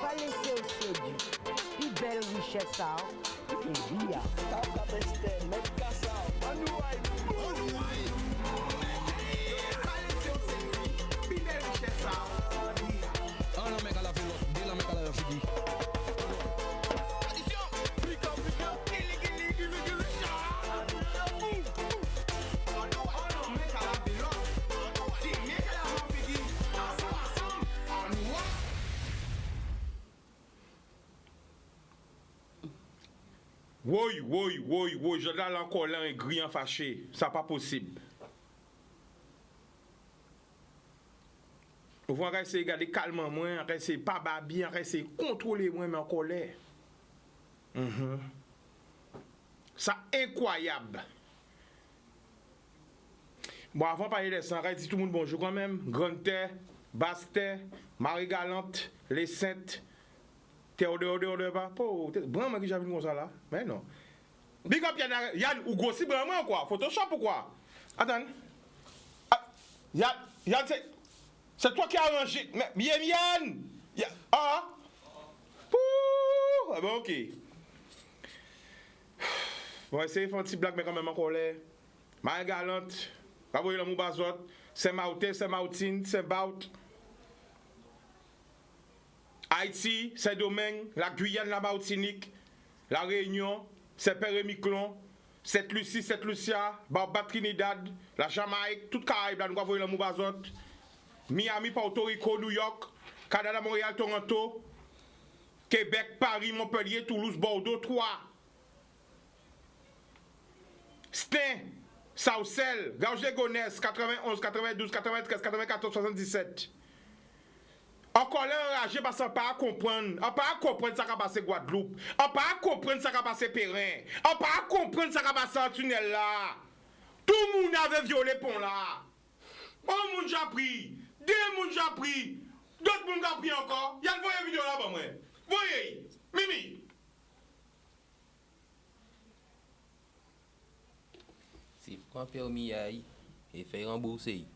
Pas laisser au séduit. Plus belle richesse, ça. Et vie. Oui, je l'ai encore là un griant fâché. Ça pas possible. On va essayer de garder calmement, on va essayer pas babi, on va essayer de contrôler moi, mais en colère. Ça incroyable. Bon, avant de parler de ça, on va dire tout le monde bonjour quand même. Grande Terre, Basse Terre, Marie Galante, les Saintes. Théodore, pas. Vraiment, qui j'avais comme ça là. Mais non. Big up Yann, ou grossi vraiment quoi. Photoshop ou quoi? Attends. Yann, c'est toi qui as arrangé. Mais Yann! Ah! Pouh! Ah ben ok. Bon, essayer de faire un petit blague, mais quand même en colère. Marie Galante, pas voyer le mot bazot. Saint-Martin, Saint-Martine, Saint-Baut. Haïti, Saint-Domingue, la Guyane, la Martinique, la Réunion, Saint-Père-et-Miquelon, Sainte-Lucie, Sainte-Lucia, Barbados, Trinidad, la Jamaïque, toute Caraïbe, là, nous avons le Moubazot, Miami, Porto Rico, New York, Canada, Montréal, Toronto, Québec, Paris, Montpellier, Toulouse, Bordeaux, 3. Stein, Saucelle, Gauge-les-Gonesse, 91, 92, 93, 94, 77. Encore là, enragé parce qu'on pas comprendre. On pas comprendre ça qui a passé Guadeloupe. On pas comprendre ça qui a passé Perrin. On pas comprendre ça qui a passé en tunnel là. Tout le monde avait violé pont là. Un monde j'ai pris. Deux monde j'ai pris. D'autres monde ont pris encore. Il y a une vidéo là pour moi. Voyez, Mimi. Si prend permis aïe et fait rembourser.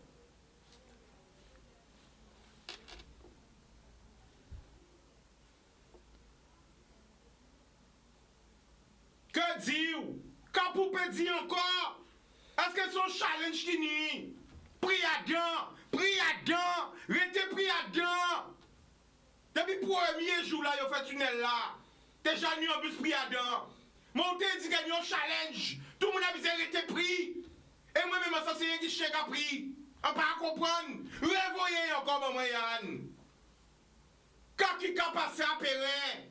Que dire? Quand vous pouvez dire encore? Est-ce que son challenge qui n'y? Pris à dedans, restez pris à dedans. Depuis le premier jour là, il fait tunnel là. Déjà, nous en plus pris à dedans. Montez dit qu'il y a un challenge. Tout le monde a besoin de pris. Et moi-même, ça c'est un qui chèque à pris. On pas comprendre. Revoyez encore, maman Yann. Quand qui a passé à Perrin?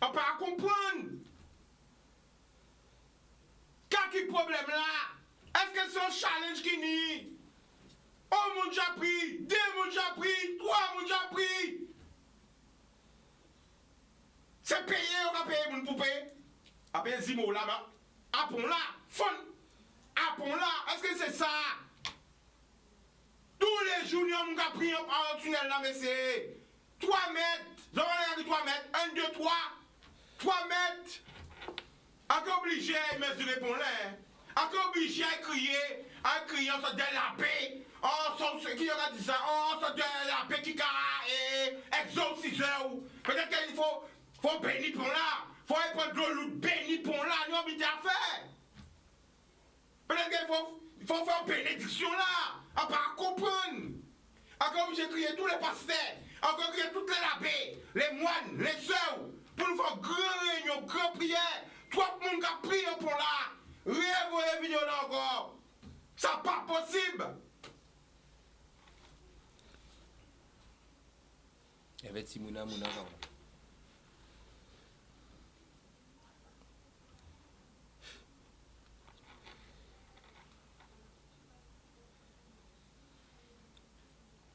On pas comprendre. Quel problème là? Est-ce que c'est un challenge qui n'y? Un monde j'ai pris, deux monde j'ai pris, trois monde j'ai pris. C'est payé, on va payer mon poupée. Après Zimo là-bas. Apon là, fun. Apon là, est-ce que c'est ça? Tous les jours, nous avons pris un tunnel là, mais c'est 3 mètres. Nous avons 3 mètres. 1, 2, 3. 3 mètres. Encore obligé à mesurer pour l'air. Encore obligé à crier, on se délapé. Qui a dit ça? On se délapé qui a exorciseur. Peut-être qu'il faut bénir pour là. Faut prendre de l'eau bénir pour là. Nous avons mis à faire. Peut-être qu'il faut faire une bénédiction là. On pas comprendre. Encore obligé de crier tous les pasteurs. Encore crier toutes les abbés, les moines, les sœurs. Pour nous faire grand réunion, grand prière. Tout le monde qui a prié pour là. Revoyez les vidéos là encore. Ça pas possible. Il y avait Timouna Mouna.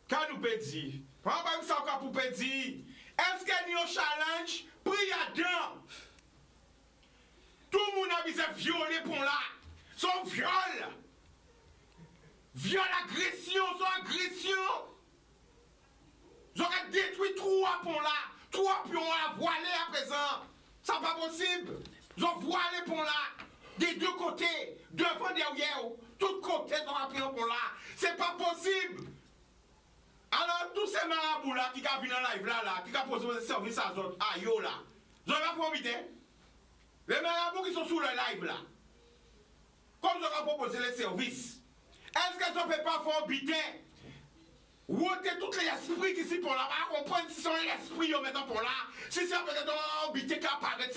Quand nous peut dire, on va ça encore pour dire. Est-ce Est-ce qu'il y a un challenge? Priadant. Tout le monde a besoin de violer pour là. Son viol. Viol, agression, son agression. J'aurais détruit trois pour là. Trois pions à voiler à présent. Ça pas possible. J'en voilé pour là. Des deux côtés. Devant, derrière. Tout côté, j'aurais pris pour là. C'est pas possible. Alors, tous ces marabouts là qui ont vu dans live là, qui ont posé des services à eux, à yo là, ils n'ont pas profité. Les marabouts qui sont sous le live là, comme ils ont proposé les services, est-ce qu'ils ne peuvent pas faire habiter, ôter tous les esprits qui sont pour là, pas comprendre si c'est l'esprit maintenant pour là, si c'est peut-être un habité qui apparaît,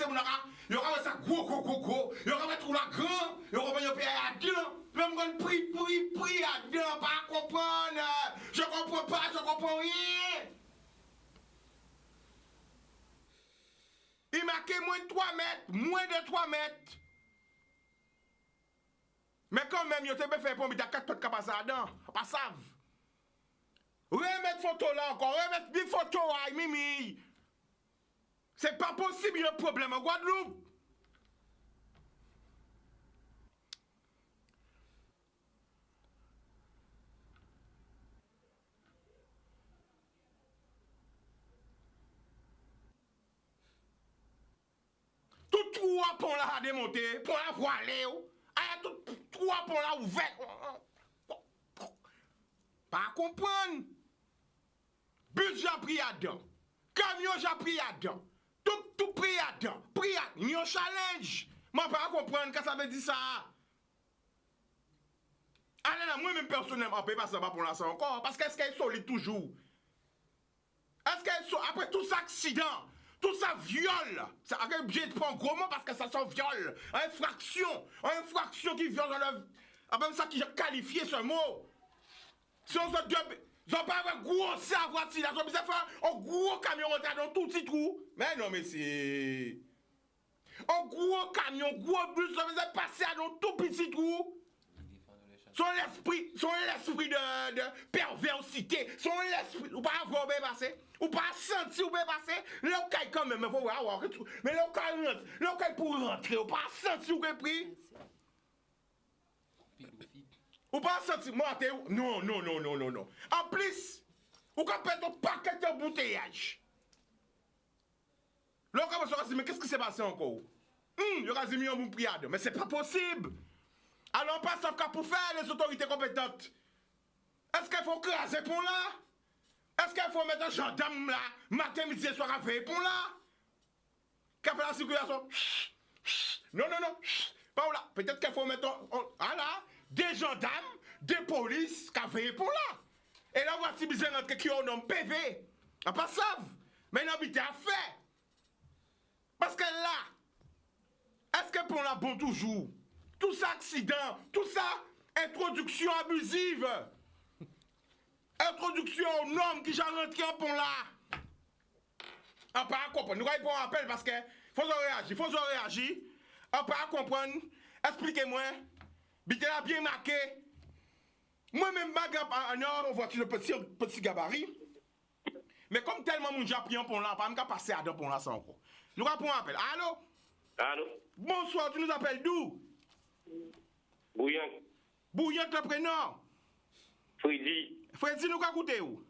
il y aura ça gros, il y aura mettre la grand, il y aura un pays à dedans. Même quand prie à dedans, pas comprendre. Je comprends pas, je comprends rien. Il marquait moins de 3 mètres. Mais quand même, il a fait pour me dire 4 tonnes de passer dedans. Pas savent. Remettre photo là encore, remettre des photos à Mimi. C'est pas possible, il y a un problème en Guadeloupe. Tout trois ponts là à démonter, pour la voiler, tout trois ponts là ouverts. Pas comprendre. Bus j'ai pris à dedans. Camion j'ai pris à dedans. Tout pris à dedans. Pris à dedans. Un challenge. Moi pas comprendre que ça veut dire ça. Allez là, moi-même personnellement, je ne peux pas savoir pour l'instant encore. Parce qu'est-ce qu'elle est solide toujours? Est-ce qu'elle est solide? Après tout ça accident, tout ça viol. C'est obligé de prendre gros mot parce que ça sent viol. Infraction qui viole dans le. Même ça qui a qualifié ce mot. Si on se dit, ils n'ont pas un gros savoir si là, ils ont besoin de faire un gros camion dans tout petit trou. Mais non, mais c'est. Un gros camion, gros bus, ils ont besoin de passer dans tout petit trou. Son l'esprit de perversité, son l'esprit, ou pas avoir bien passé, ou pas sentir ou bien passé, là où quand même, il faut voir, mais là où pour rentrer, ou pas sentir ou bien pris. Ou pas sentir, moi, non. En plus, ou quand peut-être un paquet de bouteillage. Là, on va se dire, mais qu'est-ce qui s'est passé encore? Il y aura mis un bon priade, mais c'est pas possible. Alors on passe encore pour faire les autorités compétentes. Est-ce qu'il faut craser pour là? Est-ce qu'il faut mettre un gendarme là, matin, midi et soir à veiller pour là? Qui a fait la circulation? Non. Pas là. Peut-être qu'il faut mettre des gendarmes, des polices qui a veillé pour là. Et là, voici bizarre notre qui ont un PV. On pas savent. Mais non, mais à fait. Parce que là, est-ce que pour la bon toujours? Tout ça accident, tout ça introduction abusive. Introduction aux normes qui j'ai rentré en pont là. On peut pas comprendre. Nous allons un appel parce que faut réagir. On peut pas comprendre. Expliquez-moi. Bité là bien marqué. Moi-même, on voit le petit gabarit. Mais comme tellement mon j'ai pris un pont là, on ne peut pas passer à deux ponts là sans encore. Nous allons un appel. Allô? Allô? Bonsoir, tu nous appelles d'où? Bouillant. Bouillant, le prénom? Freddy. Freddy, nous avons écouté où?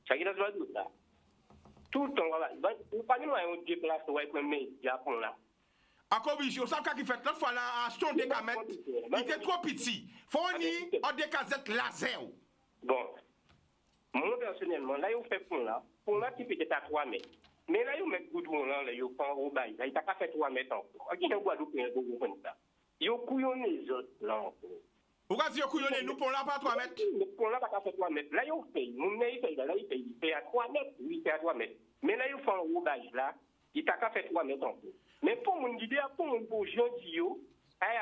Ça qui est dans le doute là. Tout le temps, vous pas nous on déplace ouais comme média pour là. À Cobiche, on sait qu'il fait l'autre fois là, acheter des camettes. Il était trop petit. Faut on des casettes laser. Bon. Moi personnellement, là il fait pour là qui peut être à 3 mètres. Mais là il met goudron là, il prend au bail. Là il t'a pas fait 3 mètres encore. Qui en Guadeloupe un goudron comme ça. Il couillonné les autres là encore. Pourquoi si vous couillonnez nous pour là pas 3 mètres? Pour là pas fait 3 mètres. Là il fait, mon nez il fait à 3 mètres, oui, il fait à 3 mètres. Mais là il fait un roubage là, il t'a pas fait 3 mètres encore. Mais pour mon idée, pour mon beau gentil, ils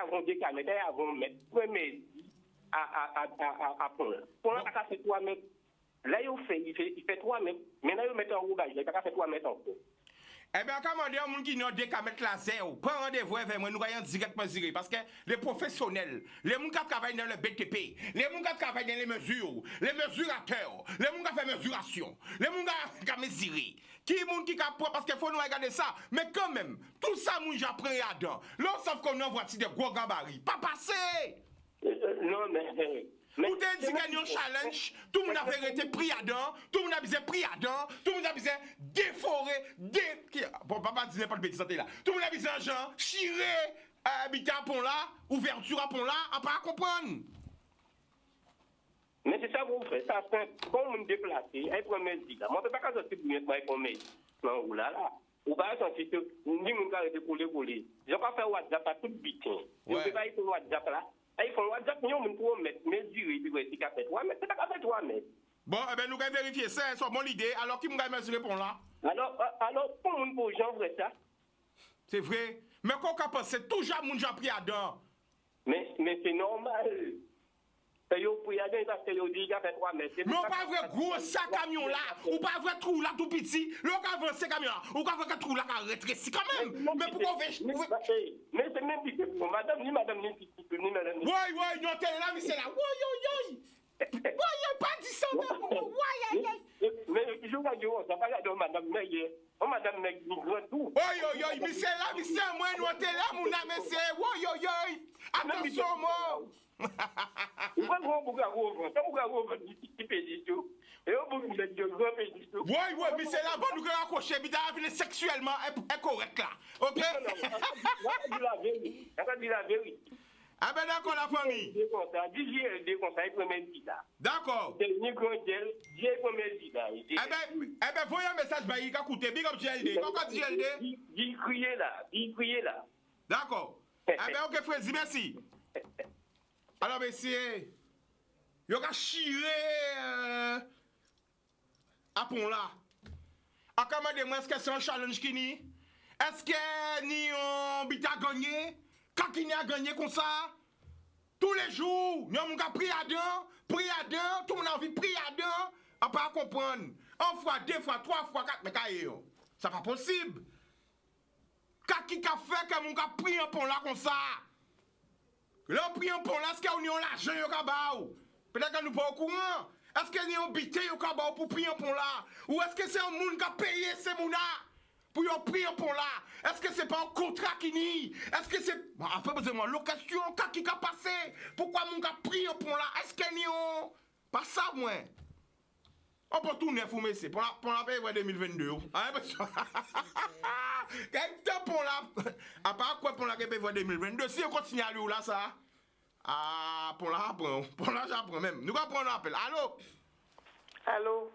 avons des caméras, ils avons mettre premier à pont. Pour là pas fait 3 mètres. Là il fait 3 mètres. Mais là il met un roubage, il t'a pas fait 3 mètres encore. Eh bien, comment dire, les gens qui ont des caméras laser, prends rendez-vous avec moi, nous allons directement dire. Parce que les professionnels, les gens qui travaillent dans le BTP, les gens qui travaillent dans les mesures, les mesurateurs, les gens qui font mesuration, les gens qui mesurent, Qui moun qui prend parce qu'il faut nous regarder ça. Mais quand même, tout ça moun j'apprends là-dedans. Là, sauf qu'on envoie des gros gabarits. Pas passé. Non, mais Ou t'es dit qu'il y a un challenge, tout le monde a vérité pris à dents, tout le monde a besoin pris à dents, tout le monde a besoin déforer, bon, papa dit n'importe bêtise santé là. Tout le monde a besoin, genre, chirer, habiter à pont là, ouverture à pont là, à pas comprendre. mais c'est ça que vous faites. Ça, c'est comme on déplace, un premier dit là. Moi, je ne peux pas sortir pour mettre un premier. Non, ou là, là. Ou pas sortir que ni mon gars est coller. Je ne vais pas faire WhatsApp à tout bitin. Je ne peux pas faire WhatsApp là. Ils font WhatsApp, nous, on peut mettre mesurer, puis c'est qu'à faire 3 mètres. C'est pas qu'à faire 3 mètres. Bon, eh bien, nous allons vérifier ça, c'est mon idée. Alors, qui m'a mesuré pour là? Alors, pour mon beau gens, vrai ça? C'est vrai. Mais quand on pense, c'est toujours mon gens pris à dents. Mais c'est normal. Yo pris à dents parce que yo dit qu'il a fait 3 mètres. Mais on pas vrai gros sac camion là, ou pas vrai trou là tout petit. L'on va avancer camion là, ou pas vrai trou là qui rétréci quand même. Mais pourquoi on fait mais c'est même petit pour madame ni petit ni madame. Oui, non t'es là mais c'est là. Oui. Oui, pas dit ça non. Oui. Mais je vois que ça pas de madame mais oh madame mais grand tout. Oui, mais c'est là mais c'est moi nous t'es là mon ami c'est oui. Attention moi. Il va voir beaucoup à rouvre. Ça beaucoup à rouvre petit pédito. Et on beaucoup de gros pédito. Oui, mais c'est là bon nous accrocher bida venir sexuellement incorrect là. OK? Ça dit la vérité. Ah ben d'accord la famille. DJLD conseil premier dit là. D'accord. C'est ni grand gel, Dieu premier dit là. Eh ben voyez un message bah il a coûté big up JLD. Pourquoi JLD? Il criait là. D'accord. Eh ben OK frère, merci. Alors, messieurs, il y a chiré à pont là. À comment est-ce que c'est un challenge qui ni? Est-ce que ni on bita gagné? Quand il a gagné comme ça? Tous les jours, nous avons pris à deux, tout le monde a envie de prier à deux, à pas comprendre. Une fois, 2 fois, 3 fois, 4, mais ça pas possible. Quand qui a fait que mon a pris un pont là comme ça? Là, on prie un pont là, est-ce qu'on a l'argent au cabao? Peut-être que nous pas au courant. Est-ce qu'on a habité au cabao pour prier un pont là? Ou est-ce que c'est un monde qui a payé ces mounas pour y prier un pont là? Est-ce que c'est pas un contrat qui nie? Est-ce que c'est. Bon, après, besoin de location, qui a passé? Pourquoi mon gars pris un pont là? Est-ce qu'il y a. Pas ça, moi. On peut tout neuf, mais pour la paix 2022. Ah, quel temps pour la. À part quoi pour la paix 2022? Si on continue à aller là, ça. Ah, pour la j'apprends même. Nous allons prendre l'appel. Allô?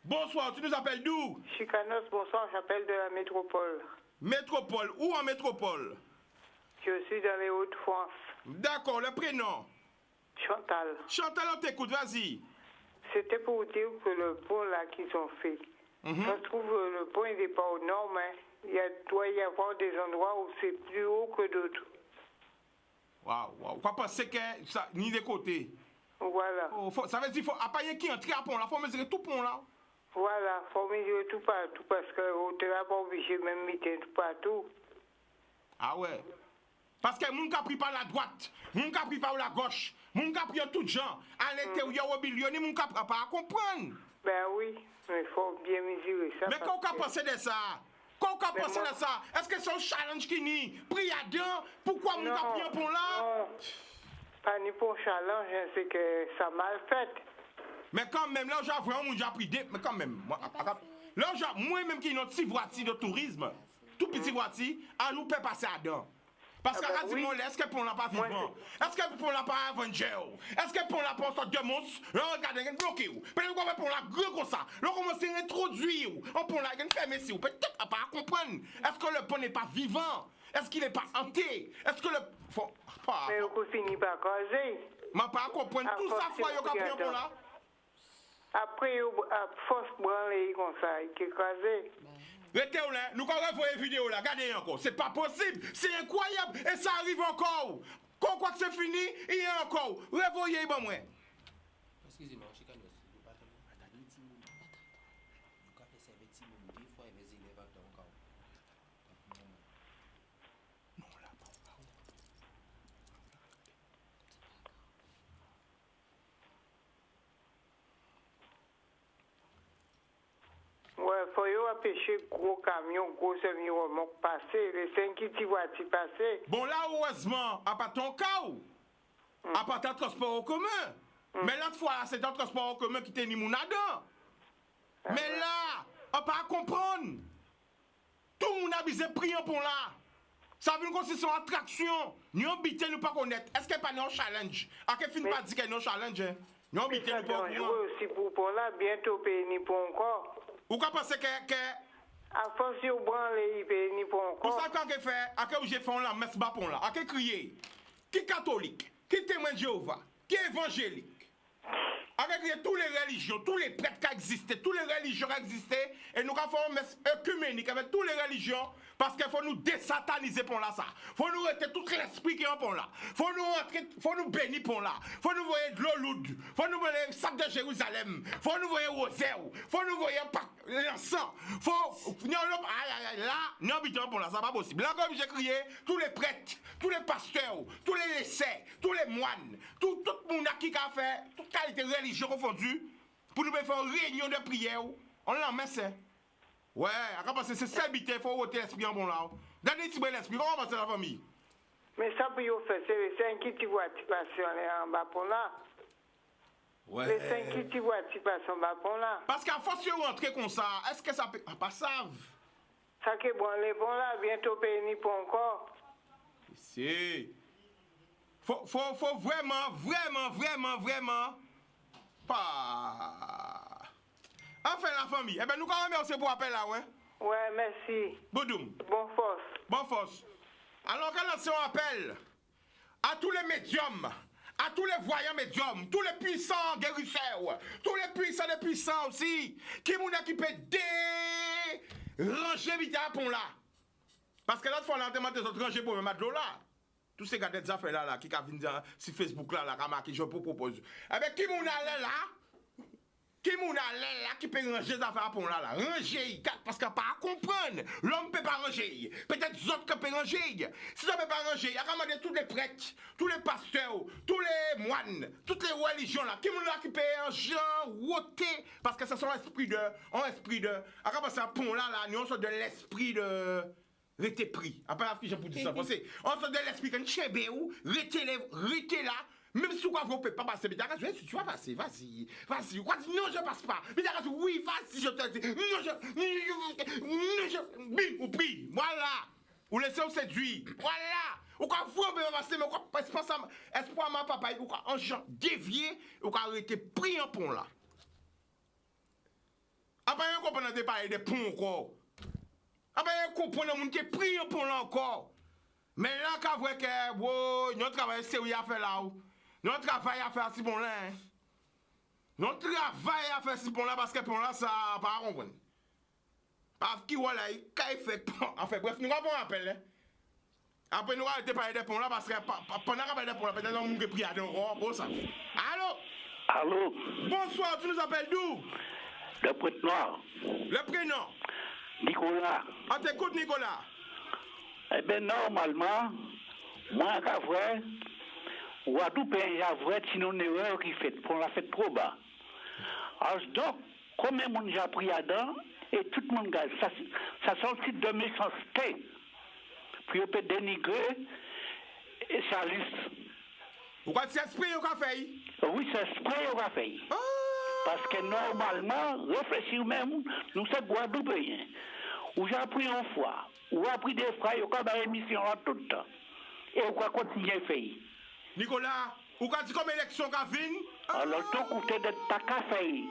Bonsoir, tu nous appelles d'où? Chicanos, bonsoir, j'appelle de la métropole. Métropole, où en métropole? Je suis dans les Hauts-de-France. D'accord, le prénom? Chantal. Chantal, on t'écoute, vas-y. C'était pour dire que le pont là qu'ils ont fait, je trouve que le pont il n'est pas aux normes. Il doit y avoir des endroits où c'est plus haut que d'autres. Waouh. Quoi penser que ça, ni des côtés? Voilà. Ça veut dire qu'il faut appayer qui entre à pont là, il faut mesurer tout pont là. Voilà, il faut mesurer tout partout parce que l'hôtel n'est pas obligé même mettre tout partout. Ah ouais. Parce que mon cap pris par la droite, mon cap pris par la gauche, mon cap pris en tout genre, à l'intérieur au milieu, ni mon cap pas à comprendre. Ben oui, mais il faut bien mesurer ça. Mais quand on penser de ça? Quand on penser de ça? Est-ce que c'est un challenge qui nie? Pris à deux, pourquoi mon cap pris un pont là? Non, pas ni pour challenge, c'est que ça mal fait. Mais quand même, là, j'ai vraiment pris des. Mais quand même, moi-même qui est notre petite voiture de tourisme, tout petit voiture, à nous peut passer à dedans. Parce que est-ce que pour n'a pas vivant? Est-ce que pour n'a pas Avenger? Est-ce que pour n'a pas sorte de monstre? Là, regardez, il bloqué. Peut-être qu'on va pour la gros comme ça. Là, on commence à introduire. On pour la fermer si. Peut-être pas comprendre. Est-ce que le pont n'est pas vivant? Est-ce qu'il n'est pas hanté? Est-ce que le. Mais on finit par causer. Ma pas comprendre tout ça, fois, il y a pris un pont là. Après, à force branler comme ça, il est casé. Restez là, nous allons voir une vidéo là, regardez encore. C'est pas possible, c'est incroyable et ça arrive encore. Quand quoi que c'est fini, il y a encore. Revoyez, bon, moi. Excusez-moi, Chicanos, vous pas tellement. Vous avez fait 20 minutes, 2 fois, mais il est pas encore. Non, là, pas. Ouais, faut y doit pêcher gros camions, gros semi-remorques passer, les 5 qui voitures passer. Bon, là, heureusement, à part ton cas, à part ton transport en commun. Mais l'autre fois, c'est ton transport en commun qui t'a mis mon adon. Mais là, on pas comprendre. Tout le monde a besoin de prier pour là. Ça veut dire que c'est une attraction. Nous habitons, nous pas connaître. Est-ce qu'il n'y a pas un challenge? À quel fin pas dire qu'il y a un challenge? Nous habitons, nous pas connaître. aussi pour là, bientôt payer ni pour encore. Ou quoi penser que à force de branler, il paye ni pour encore. vous savez quand il fait, à quel j'ai fait là, messe bas pour là, à quel crier? Qui catholique? Qui témoin de Jéhovah? Qui évangélique? Avec toutes les religions, tous les prêtres qui existaient, toutes les religions qui existaient, et nous avons fait une messe œcuménique avec toutes les religions, parce qu'il faut nous désataniser pour là ça. Faut nous retirer tout l'esprit qui est pour là. Faut nous bénir pour là. Faut nous voir de l'eau lourde. Faut nous voir le sac de Jérusalem. Faut nous voir rosaire. Faut nous voir l'encens. Faut là, nous habitons pour là, ça pas possible. Là comme j'ai crié, tous les prêtres, tous les pasteurs, tous les laissés, tous les moines, tout le monde qui a fait toute qualité religion confondue pour nous faire une réunion de prière. On l'en met ça. Ouais, parce que c'est ça habiter, il faut ôter l'esprit en bon là. Donnez petit bon l'esprit, comment passer la famille? Mais ça pour vous faire, c'est les 5 qui voient qui passent en bas pour là. Ouais. Les 5 qui voient qui passent en bas pour là. Parce qu'à force de rentrer comme ça, est-ce que ça peut. Ah, pas savent. Ça qui est bon, les bons là, bientôt payer ni pour encore. Si. Faut vraiment. Pas. Enfin, la famille. Eh bien, nous, quand même, merci pour l'appel là, ouais. Ouais, merci. Boudoum. Bonne force. Bonne force. Alors, quand on appelle à tous les médiums, à tous les voyants médiums, tous les puissants guérisseurs, tous les puissants aussi, qui m'ont équipé déranger vite à pont là. Parce que l'autre fois, on a demandé des autres rangées pour me mettre de l'eau là. Tous ces gars des affaires là, qui viennent sur Facebook là, qui a marqué, je vous propose. Eh bien, qui m'ont allé là? Qui moun a là qui peut ranger les affaires pour là ranger parce qu'il pas à comprendre l'homme peut pas ranger peut-être les autres qui peuvent ranger si ça peut pas ranger il y a quand tous les prêtres tous les pasteurs tous les moines toutes les religions là qui moun là qui peut ranger parce que ça sont un esprit de à quand ça pont là nous sommes de l'esprit de rester pris après la j'ai pour dire ça parce on sort de l'esprit quand chébé ou rester là. Même si vous ne pouvez pas passer, mais tu vas passer, vas-y. Vous croyez non, je ne passe pas. Mais oui, vas-y, je te dis. Non, bim, ou prie. Voilà. Ou laissez-vous séduire. Voilà. Ou quand vous pouvez passer, mais espoir ma papa, ou quand on dévié, ou quand arrêter pris en pont là. Après, vous comprenez de parler de pont encore. Après, vous comprenez de monde qui est pris en pont là encore. Mais là, quand vous voyez que, notre travail sérieux à faire là. Notre travail à faire si bon là. Notre travail à faire si bon là parce que pour là ça pas comprendre. Parce que voilà, il fait enfin bref, nous avons un appel. Après nous arrêter parler de pont là parce que pendant qu'on parle de pont là peut-être on peut prier encore pour ça. Allô? Allô? Bonsoir, tu nous appelles d'où? Le prêtre noir. Le prénom? Nicolas. On t'écoute Nicolas. Eh bien normalement, moi qu'à vrai ou à tout pays, il y a vrai sinon une erreur qui fait, pour la fait trop bas. Alors donc, combien de monde j'ai pris à dedans, et tout le monde gagne. Ça sortit de méchanceté. Puis on peut dénigrer, et ça liste. Pourquoi c'est esprit au café? Oui, c'est esprit au café. Parce que normalement, réfléchir même, nous sommes Guadeloupéens. Ou j'ai appris une fois, ou appris des frères, ou comme émission là tout le temps. Et on va continuer à faire. Nicolas, ou quand tu comme élection qu'a venu? Alors, tant qu'on te de ta café.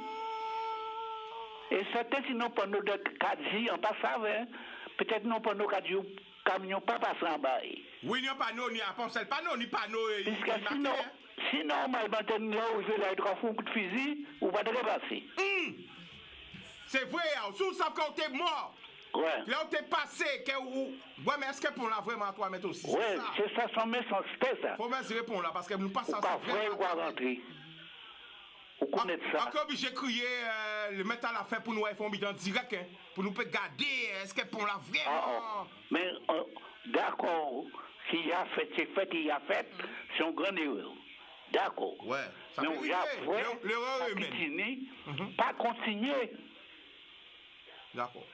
Et certains, sinon, pour nous de cadres, on passe avant. Peut-être non, pour nous cadres, camion pas passer en bas. Oui, non, pas nous, ni à penser, pas nous, ni pas nous. Puisque sinon, normalement, là où je vais être un coup de fusil, ou pas de repasser. C'est vrai, sous ça, quand t'es mort. Ouais. Là où t'es passé, ouais, mais est-ce que pour la vraiment toi mettre aussi? Ouais, c'est ça, son message, c'est ça. Faut bien se répondre là, parce que nous passons ça. Pas vrai, quoi rentrer. Vous connaissez ça. Encore obligé de crier, le mettre à la fin pour nous faire un bidon direct, hein, pour nous garder, est-ce que pour la vraiment? Mais, d'accord, s'il y a fait, c'est fait, il y a fait, c'est un grand erreur. D'accord. Ouais. Mais on y a fait, l'erreur humaine. Pas continuer. D'accord.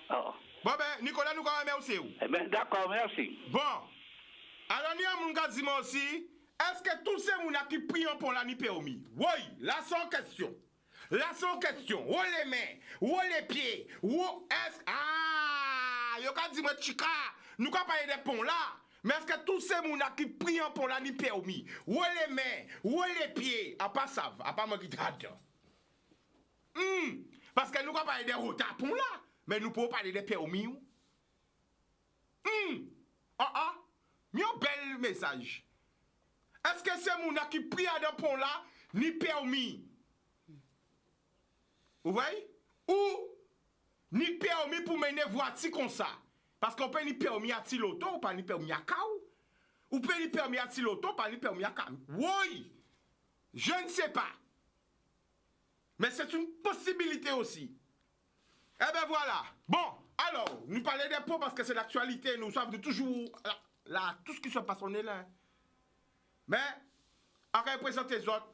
Oh. Bon, ben, Nicolas, nous quand même aussi. Eh bien, d'accord, merci. Bon. Alors, il y a un gars qui aussi. Est-ce que tous ces gens qui prient pour la ni permis? Oui, là, sans question. Là, sans question. Où les mains? Où les pieds? Où est-ce. Ah! Yo ka dit moi, Chika, nous quand parler des ponts là. Mais est-ce que tous ces gens qui prient pour la ni permis? Où les mains? Où les pieds? À pas ça, à pas moi qui t'adore. Parce que nous quand parler des routes à pont là. Mais nous pouvons parler des permis. Mieux bel message. Est-ce que c'est mon qui prie à des ponts là, ni permis? Vous voyez? Ou ni permis pour mener voiture comme ça? Parce qu'on peut ni permis à Tiloto, ou pas ni permis à Kaou. Ou peut ni permis à Tiloto, pas ni permis à Kaou. Oui! Je ne sais pas. Mais c'est une possibilité aussi. Eh bien voilà. Bon, alors, nous parlons des pots parce que c'est l'actualité. Nous savons de toujours. Là, tout ce qui se passe, on est là. Mais, on va présenter les autres.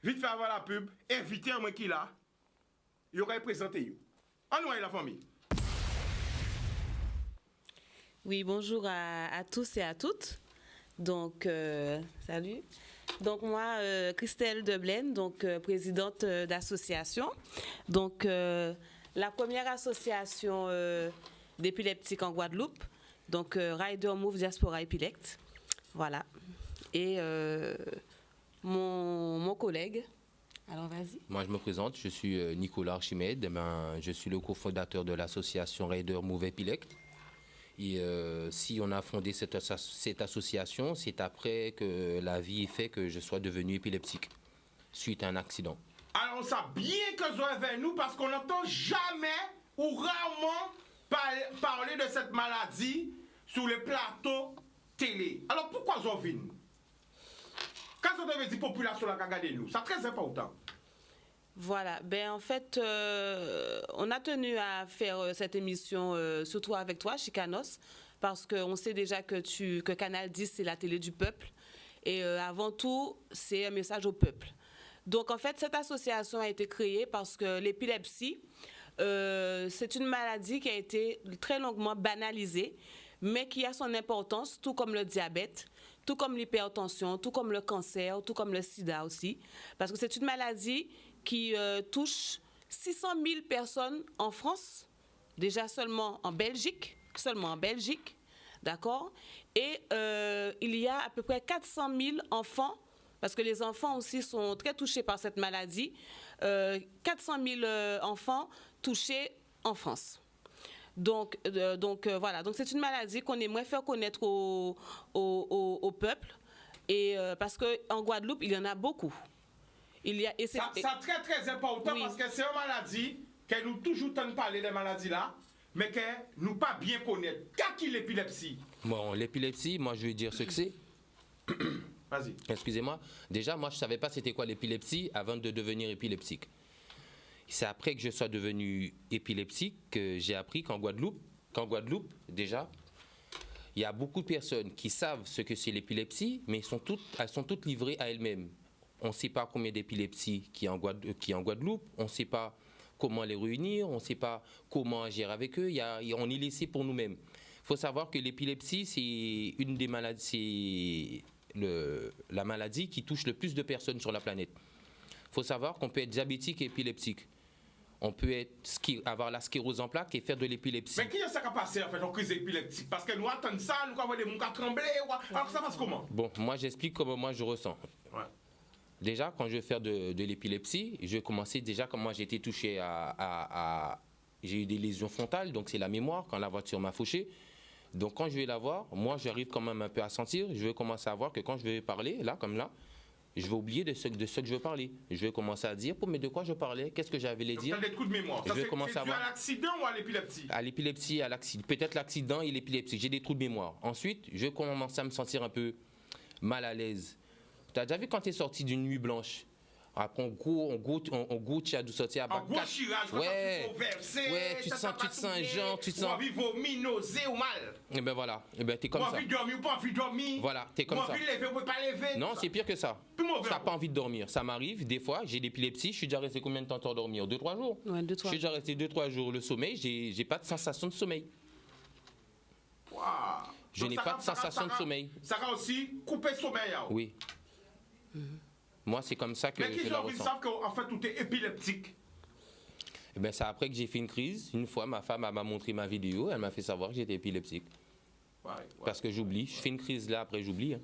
Vite faire avoir la pub. Inviter un qui là. Il aurait présenté. On va la famille. Oui, bonjour à tous et à toutes. Donc, salut. Donc, moi, Christelle Deblaine, donc présidente d'association. Donc, la première association d'épileptiques en Guadeloupe. Donc, Rider Move Diaspora Epilect. Voilà. Et mon collègue. Alors, vas-y. Moi, je me présente. Je suis Nicolas Archimède. Je suis le cofondateur de l'association Rider Move Epilect. Et si on a fondé cette association, c'est après que la vie fait que je sois devenu épileptique, suite à un accident. Alors on sait bien que vous êtes vers nous parce qu'on n'entend jamais ou rarement parler de cette maladie sur les plateaux télé. Alors pourquoi vous venez? Quand vous avez dit population la regarder nous, c'est très important. Voilà, ben en fait, on a tenu à faire cette émission, surtout avec toi, Chicanos, parce qu'on sait déjà que Canal 10, c'est la télé du peuple, et avant tout, c'est un message au peuple. Donc en fait, cette association a été créée parce que l'épilepsie, c'est une maladie qui a été très longuement banalisée, mais qui a son importance, tout comme le diabète, tout comme l'hypertension, tout comme le cancer, tout comme le sida aussi, parce que c'est une maladie qui touche 600 000 personnes en France, déjà seulement en Belgique, d'accord? Et il y a à peu près 400 000 enfants, parce que les enfants aussi sont très touchés par cette maladie, 400 000 enfants touchés en France. Donc voilà, donc c'est une maladie qu'on aimerait faire connaître au peuple, et parce qu'en Guadeloupe, il y en a beaucoup. C'est très très important, oui. Parce que c'est une maladie que nous toujours tentons de parler des maladies là, mais que nous pas bien connaître. Qu'est-ce que l'épilepsie? Bon, l'épilepsie, moi je vais dire ce que c'est. Vas-y. Excusez-moi. Déjà, moi je savais pas c'était quoi l'épilepsie avant de devenir épileptique. C'est après que je sois devenu épileptique que j'ai appris qu'en Guadeloupe, déjà, il y a beaucoup de personnes qui savent ce que c'est l'épilepsie, mais elles sont toutes livrées à elles-mêmes. On ne sait pas combien d'épilepsies qui est en Guadeloupe, on ne sait pas comment les réunir, on ne sait pas comment agir avec eux, on est laissé pour nous-mêmes. Il faut savoir que l'épilepsie, c'est une des maladies, la maladie qui touche le plus de personnes sur la planète. Il faut savoir qu'on peut être diabétique et épileptique. On peut avoir la sclérose en plaques et faire de l'épilepsie. Mais qui est-ce qui a passé en fait en crise épileptique? Parce que nous attendons ça, nous avons des gens qui trembler. Alors ça passe comment? Bon, moi j'explique comment moi je ressens. Ouais. Déjà, quand je vais faire de l'épilepsie, je vais commencer déjà comme moi j'ai été touché j'ai eu des lésions frontales, donc c'est la mémoire quand la voiture m'a fauché. Donc quand je vais la voir, moi j'arrive quand même un peu à sentir, je vais commencer à voir que quand je vais parler, là, comme là, je vais oublier de ce que je veux parler. Je vais commencer à dire, mais de quoi je parlais, qu'est-ce que j'avais à dire. Tu as des trous de mémoire. Je vais commencer à dû à l'accident ou à l'épilepsie? À l'épilepsie, à l'accident. Peut-être l'accident et l'épilepsie. J'ai des trous de mémoire. Ensuite, je vais commencer à me sentir un peu mal à l'aise. Tu as déjà vu quand tu es sorti d'une nuit blanche, Après, on goûte à du sortir à En gros chirage, quand Ouais. tu faut verser, Ouais, tu te sens genre, tu te sens. Ou envie de vomir, nausée ou mal. Et ben voilà, et ben t'es comme Ou ça. envie de dormir ou pas envie de dormir. Voilà, t'es comme ou ça. envie de lever ou pas lever. Non, tout ça. c'est pire que ça. Plus mauvais T'as encore. pas envie de dormir. Ça m'arrive, des fois, j'ai l'épilepsie, je suis déjà resté combien de temps sans dormir? 2-3 jours. Ouais, 2-3 Je suis déjà resté 2-3 jours. Le sommeil, j'ai pas de sensation de sommeil. Waouh. Je Donc, n'ai ça pas va- de ça va- sensation ça de va- sommeil. Ça va aussi couper le sommeil. Là. Oui. Moi, c'est comme ça que Mais qui je j'ai la envie de ressens. savoir qu'en fait tout est épileptique. Eh ben, c'est après que j'ai fait une crise. Une fois, ma femme elle m'a montré ma vidéo. Elle m'a fait savoir que j'étais épileptique. Ouais. Parce que j'oublie. Je fais une crise là, après j'oublie. Hein.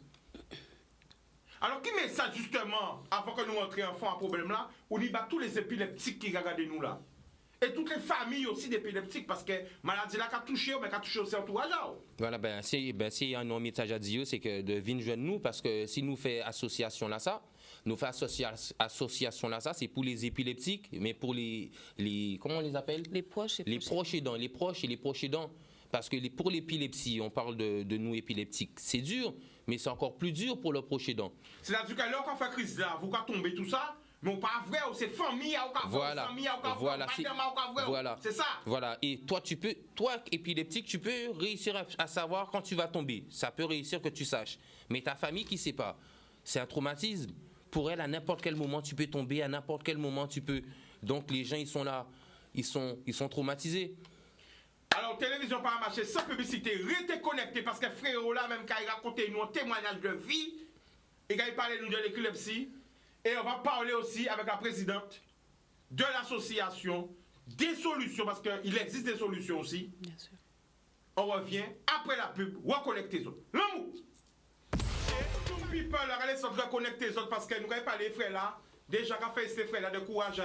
Alors, qui met ça justement, avant que nous entrions en fond à problème là, on y bat tous les épileptiques qui regardent nous là. Et toutes les familles aussi d'épileptiques, parce que maladie là qui a touché, mais qui a touché aussi entourage là. Voilà, si un nom message à dire, c'est que de venir joindre nous, parce que si nous fait association là ça, nous fait association là ça, c'est pour les épileptiques, mais pour les comment on les appelle? Les proches et Les proches aidants, les proches et les proches aidants. Parce que pour l'épilepsie, on parle de nous épileptiques, c'est dur, mais c'est encore plus dur pour le proche aidant. C'est-à-dire que là, quand on fait crise là, vous pouvez tomber tout ça, mais on pas vrai, c'est famille, Voilà, voilà, c'est ça. Voilà, et toi épileptique, tu peux réussir à savoir quand tu vas tomber. Ça peut réussir que tu saches. Mais ta famille qui ne sait pas, c'est un traumatisme. Pour elle, à n'importe quel moment, tu peux tomber, à n'importe quel moment, tu peux. Donc les gens, ils sont là, ils sont traumatisés. Alors, télévision par marché sans publicité, restez connectés parce que frérot là, même quand il raconte nous un témoignage de vie, et quand il parle nous de l'épilepsie, et on va parler aussi avec la présidente de l'association des solutions, parce qu'il existe des solutions aussi. Bien sûr. On revient après la pub, reconnecter les autres. L'amour! Et tout people, regardez ça, reconnecter les autres, parce que nous allons parler frères là, déjà qu'on fait ces frères là de courage,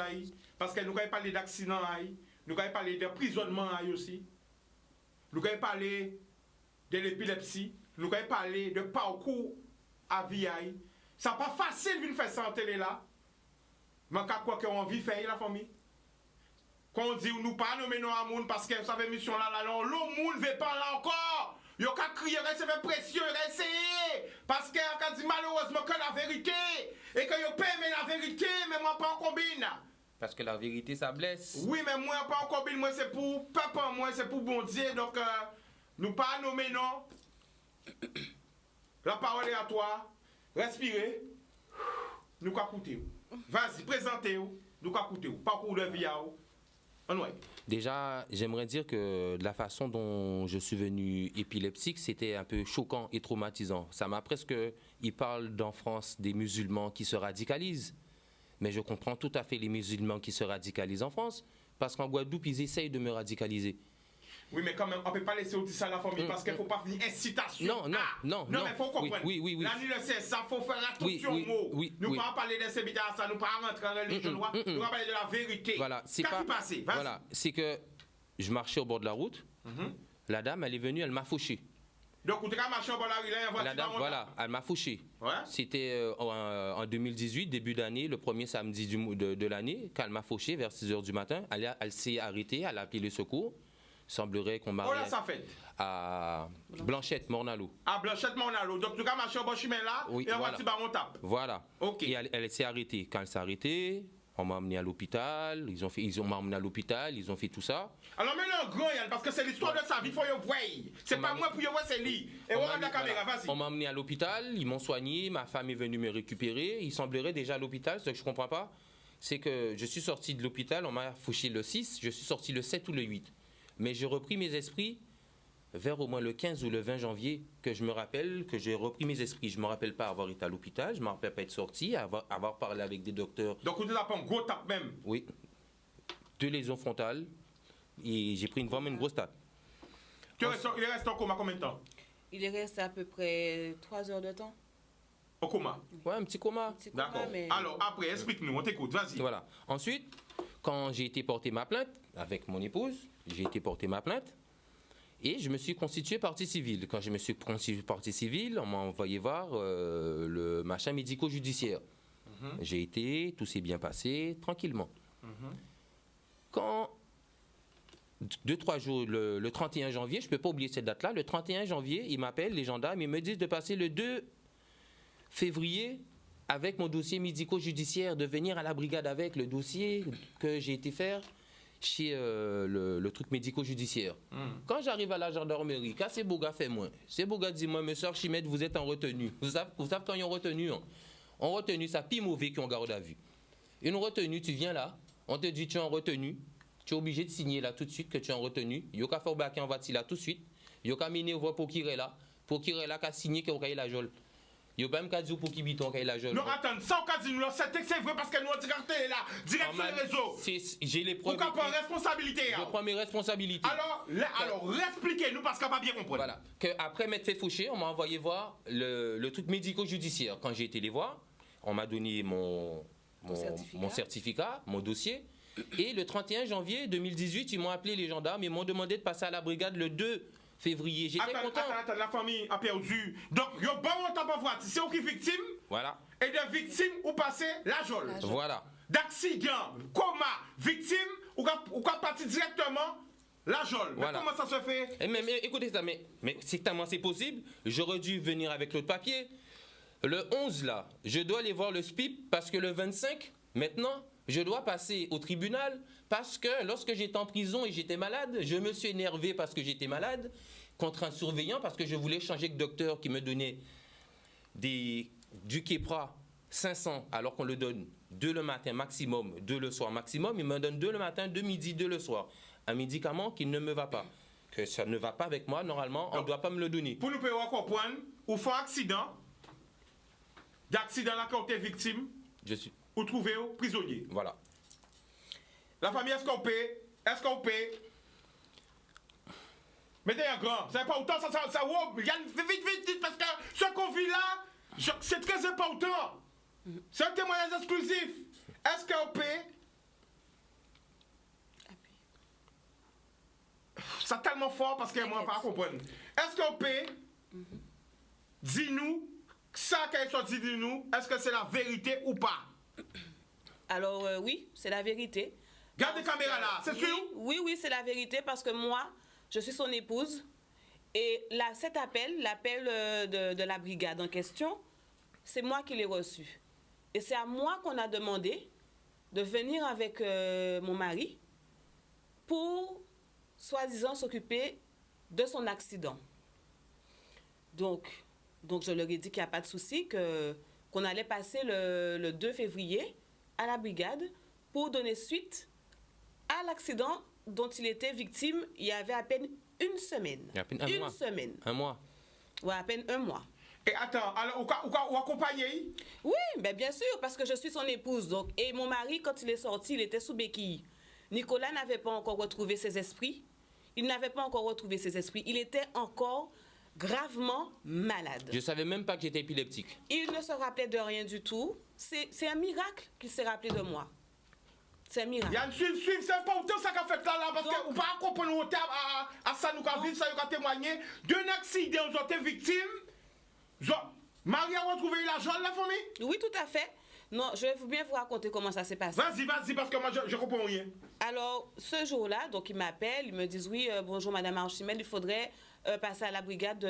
parce que nous allons parler d'accident, nous allons parler d'emprisonnement aussi. Nous allons parler de l'épilepsie, nous allons parler de parcours à vie. Ça n'est pas facile de faire ça en télé là. Mais quoi qu'on a envie de faire la famille. Quand on dit nous pas nommer nos amours parce que ça fait mission là, l'autre monde ne veut pas là encore. Il y a qu'à crier, ça fait pression, essayer. Parce qu'on a dit malheureusement que la vérité. Et que vous aimez la vérité, mais moi pas en combine. Parce que la vérité, ça blesse. Oui, mais moi, pas en combine, moi, c'est pour papa, moi, c'est pour bon Dieu. Donc, nous pas nommer, non. La parole est à toi. Respirez. Nous qu'à écouter. Vas-y, présentez-vous. Nous qu'à écouter. Parcours de vie. Déjà, j'aimerais dire que de la façon dont je suis venu épileptique, c'était un peu choquant et traumatisant. Ça m'a presque... Il parle d'en France des musulmans qui se radicalisent. Mais je comprends tout à fait les musulmans qui se radicalisent en France, parce qu'en Guadeloupe, ils essayent de me radicaliser. Oui, mais quand même, on ne peut pas laisser dire ça à la famille, parce qu'il ne faut pas finir incitation. Non, non. Non, mais il faut comprendre. Oui. La nuit, c'est ça, il faut faire attention aux mots. Nous ne pouvons pas parler de ces bidons, ça, nous ne pouvons pas rentrer en religion, nous allons parler de la vérité. Voilà, c'est Qu'est-ce pas... qui passé? Vas-y. Voilà, c'est que je marchais au bord de la route, la dame, elle est venue, elle m'a fauché. Donc, vous avez marché au bord de la rue, La dame, voilà, elle m'a fauché. Ouais. C'était en 2018, début d'année, le premier samedi de l'année, quand elle m'a fauché vers 6h du matin. Elle s'est arrêtée, elle a appelé le secours. Il semblerait qu'on m'a Oh là, ça fait. à Blanchette, Mornalo. À Blanchette, Mornalo. Donc, tu as marché au bord chemin là, Oui, et on voilà. va on tape. Voilà. Ok. Et elle s'est arrêtée. Quand elle s'est arrêtée, on m'a emmené à l'hôpital. Ils ont emmené à l'hôpital, ils ont fait tout ça. Alors, maintenant, grand, Yann, parce que c'est l'histoire de sa vie, il faut y voir. C'est pas moi pour y voir, c'est lui. Et on regarde la caméra, vas-y. On m'a emmené à l'hôpital, ils m'ont soigné, ma femme est venue me récupérer. Il semblerait déjà à l'hôpital, ce que je ne comprends pas, c'est que je suis sorti de l'hôpital, on m'a fauché le 6, je suis sorti le 7 ou le 8. Mais j'ai repris mes esprits vers au moins le 15 ou le 20 janvier, que je me rappelle que j'ai repris mes esprits. Je ne me rappelle pas avoir été à l'hôpital, je ne me rappelle pas être sorti, avoir parlé avec des docteurs. Donc, vous avez pas un gros tape même. Oui. 2 lésions frontales et j'ai pris vraiment une grosse tape. Il reste en coma combien de temps? Il reste à peu près 3 heures de temps. Au coma. Ouais, un petit coma. Petit coma, D'accord. mais- Alors, après, explique-nous, on t'écoute, vas-y. Voilà. Ensuite, quand j'ai été porter ma plainte avec mon épouse, j'ai été porter ma plainte et je me suis constitué partie civile. Quand je me suis constitué partie civile, on m'a envoyé voir le machin médico-judiciaire. J'ai été, tout s'est bien passé, tranquillement. Quand 2-3 jours, le 31 janvier, je ne peux pas oublier cette date-là, le 31 janvier, ils m'appellent, les gendarmes, ils me disent de passer le 2 février avec mon dossier médico-judiciaire, de venir à la brigade avec le dossier que j'ai été faire chez le truc médico-judiciaire. Quand j'arrive à la gendarmerie, quand c'est Boga fait moi, c'est Boga dit moi, monsieur Archimède, vous êtes en retenue. Vous savez quand ils ont retenu, hein? En retenue, ça pire mauvais qu'en garde à vue. Une retenue, tu viens là, on te dit tu es en retenue, tu es obligé de signer là tout de suite que tu es en retenue. Il y a qu'à faire baquer en voiture là tout de suite. Il y a qu'à mener voir pour qui est là qu'à signer qu'il y a la jole. Il n'y a pas même qu'à dire pour qui biton qu'il y a la jole. Non, attends, ça on dit nous, c'est vrai parce que nous, direct là, direct sur les réseaux. J'ai les preuves. Vous prend responsabilité. Je prends mes responsabilités. Alors expliquez-nous parce qu'on n'a pas bien compris. Voilà. Après m'être fait faucher, on m'a envoyé voir le truc médico-judiciaire. Quand j'ai été les voir, on m'a donné mon certificat, mon dossier. Et le 31 janvier 2018, ils m'ont appelé les gendarmes et m'ont demandé de passer à la brigade le 2 février. J'étais content. Attends, la famille a perdu. Donc, il y a bon temps pour voir. C'est qui victime. Voilà. Et des victimes ou passer la jole. Voilà. D'accident, coma, victime, ou qu'à partir directement la jole. Voilà. Mais comment ça se fait? Mais écoutez ça, mais strictement c'est possible. J'aurais dû venir avec l'autre papier. Le 11 là, je dois aller voir le SPIP parce que le 25, maintenant, je dois passer au tribunal parce que lorsque j'étais en prison et j'étais malade, je me suis énervé parce que j'étais malade contre un surveillant parce que je voulais changer de docteur qui me donnait du Keppra 500 alors qu'on le donne 2 le matin maximum, 2 le soir maximum. Il me donne 2 le matin, 2 midi, 2 le soir. Un médicament qui ne me va pas. Que ça ne va pas avec moi, normalement, on ne doit pas me le donner. Pour nous comprendre, ou fait accident, d'accident là quand tu es victime, ou trouvé prisonnier. Voilà. La famille, est-ce qu'on paie? Mettez un grand. C'est pas autant, ça vite, parce que ce qu'on vit là, c'est très important. C'est un témoignage exclusif. Est-ce qu'on paie? C'est tellement fort parce que moi, je ne comprends pas. Est-ce qu'on paie? Dis-nous, ça qui est sorti de nous, est-ce que c'est la vérité ou pas? Alors oui, c'est la vérité. Garde les caméras là, c'est sûr? Oui, c'est la vérité parce que moi, je suis son épouse. Et là, cet appel, l'appel de la brigade en question, c'est moi qui l'ai reçu. Et c'est à moi qu'on a demandé de venir avec mon mari pour, soi-disant, s'occuper de son accident. Donc je leur ai dit qu'il n'y a pas de souci, qu'on allait passer le 2 février à la brigade pour donner suite à l'accident dont il était victime il y avait à peine une semaine. Il y a à peine un mois. Semaine. Un mois. Ouais, à peine un mois. Et attends, alors, ou accompagner? Oui, ben bien sûr, parce que je suis son épouse. Donc, et mon mari, quand il est sorti, il était sous béquille. Nicolas n'avait pas encore retrouvé ses esprits. Il n'avait pas encore retrouvé ses esprits. Il était encore gravement malade. Je ne savais même pas que j'étais épileptique. Il ne se rappelait de rien du tout. C'est un miracle qu'il s'est rappelé de moi. C'est un miracle. Yann, suivre, c'est pas autant ça qu'a fait là, parce que vous pas comprendre au terme à ça nous qu'a vu, ça nous qu'a témoigné d'un accident, vous êtes victime. Marie a retrouvé l'argent de la famille? Oui, tout à fait. Non, je vais bien vous raconter comment ça s'est passé. Vas-y, parce que moi, je comprends rien. Alors, ce jour-là, donc ils m'appellent, ils me disent, oui, bonjour Madame Archimède, il faudrait passer à la brigade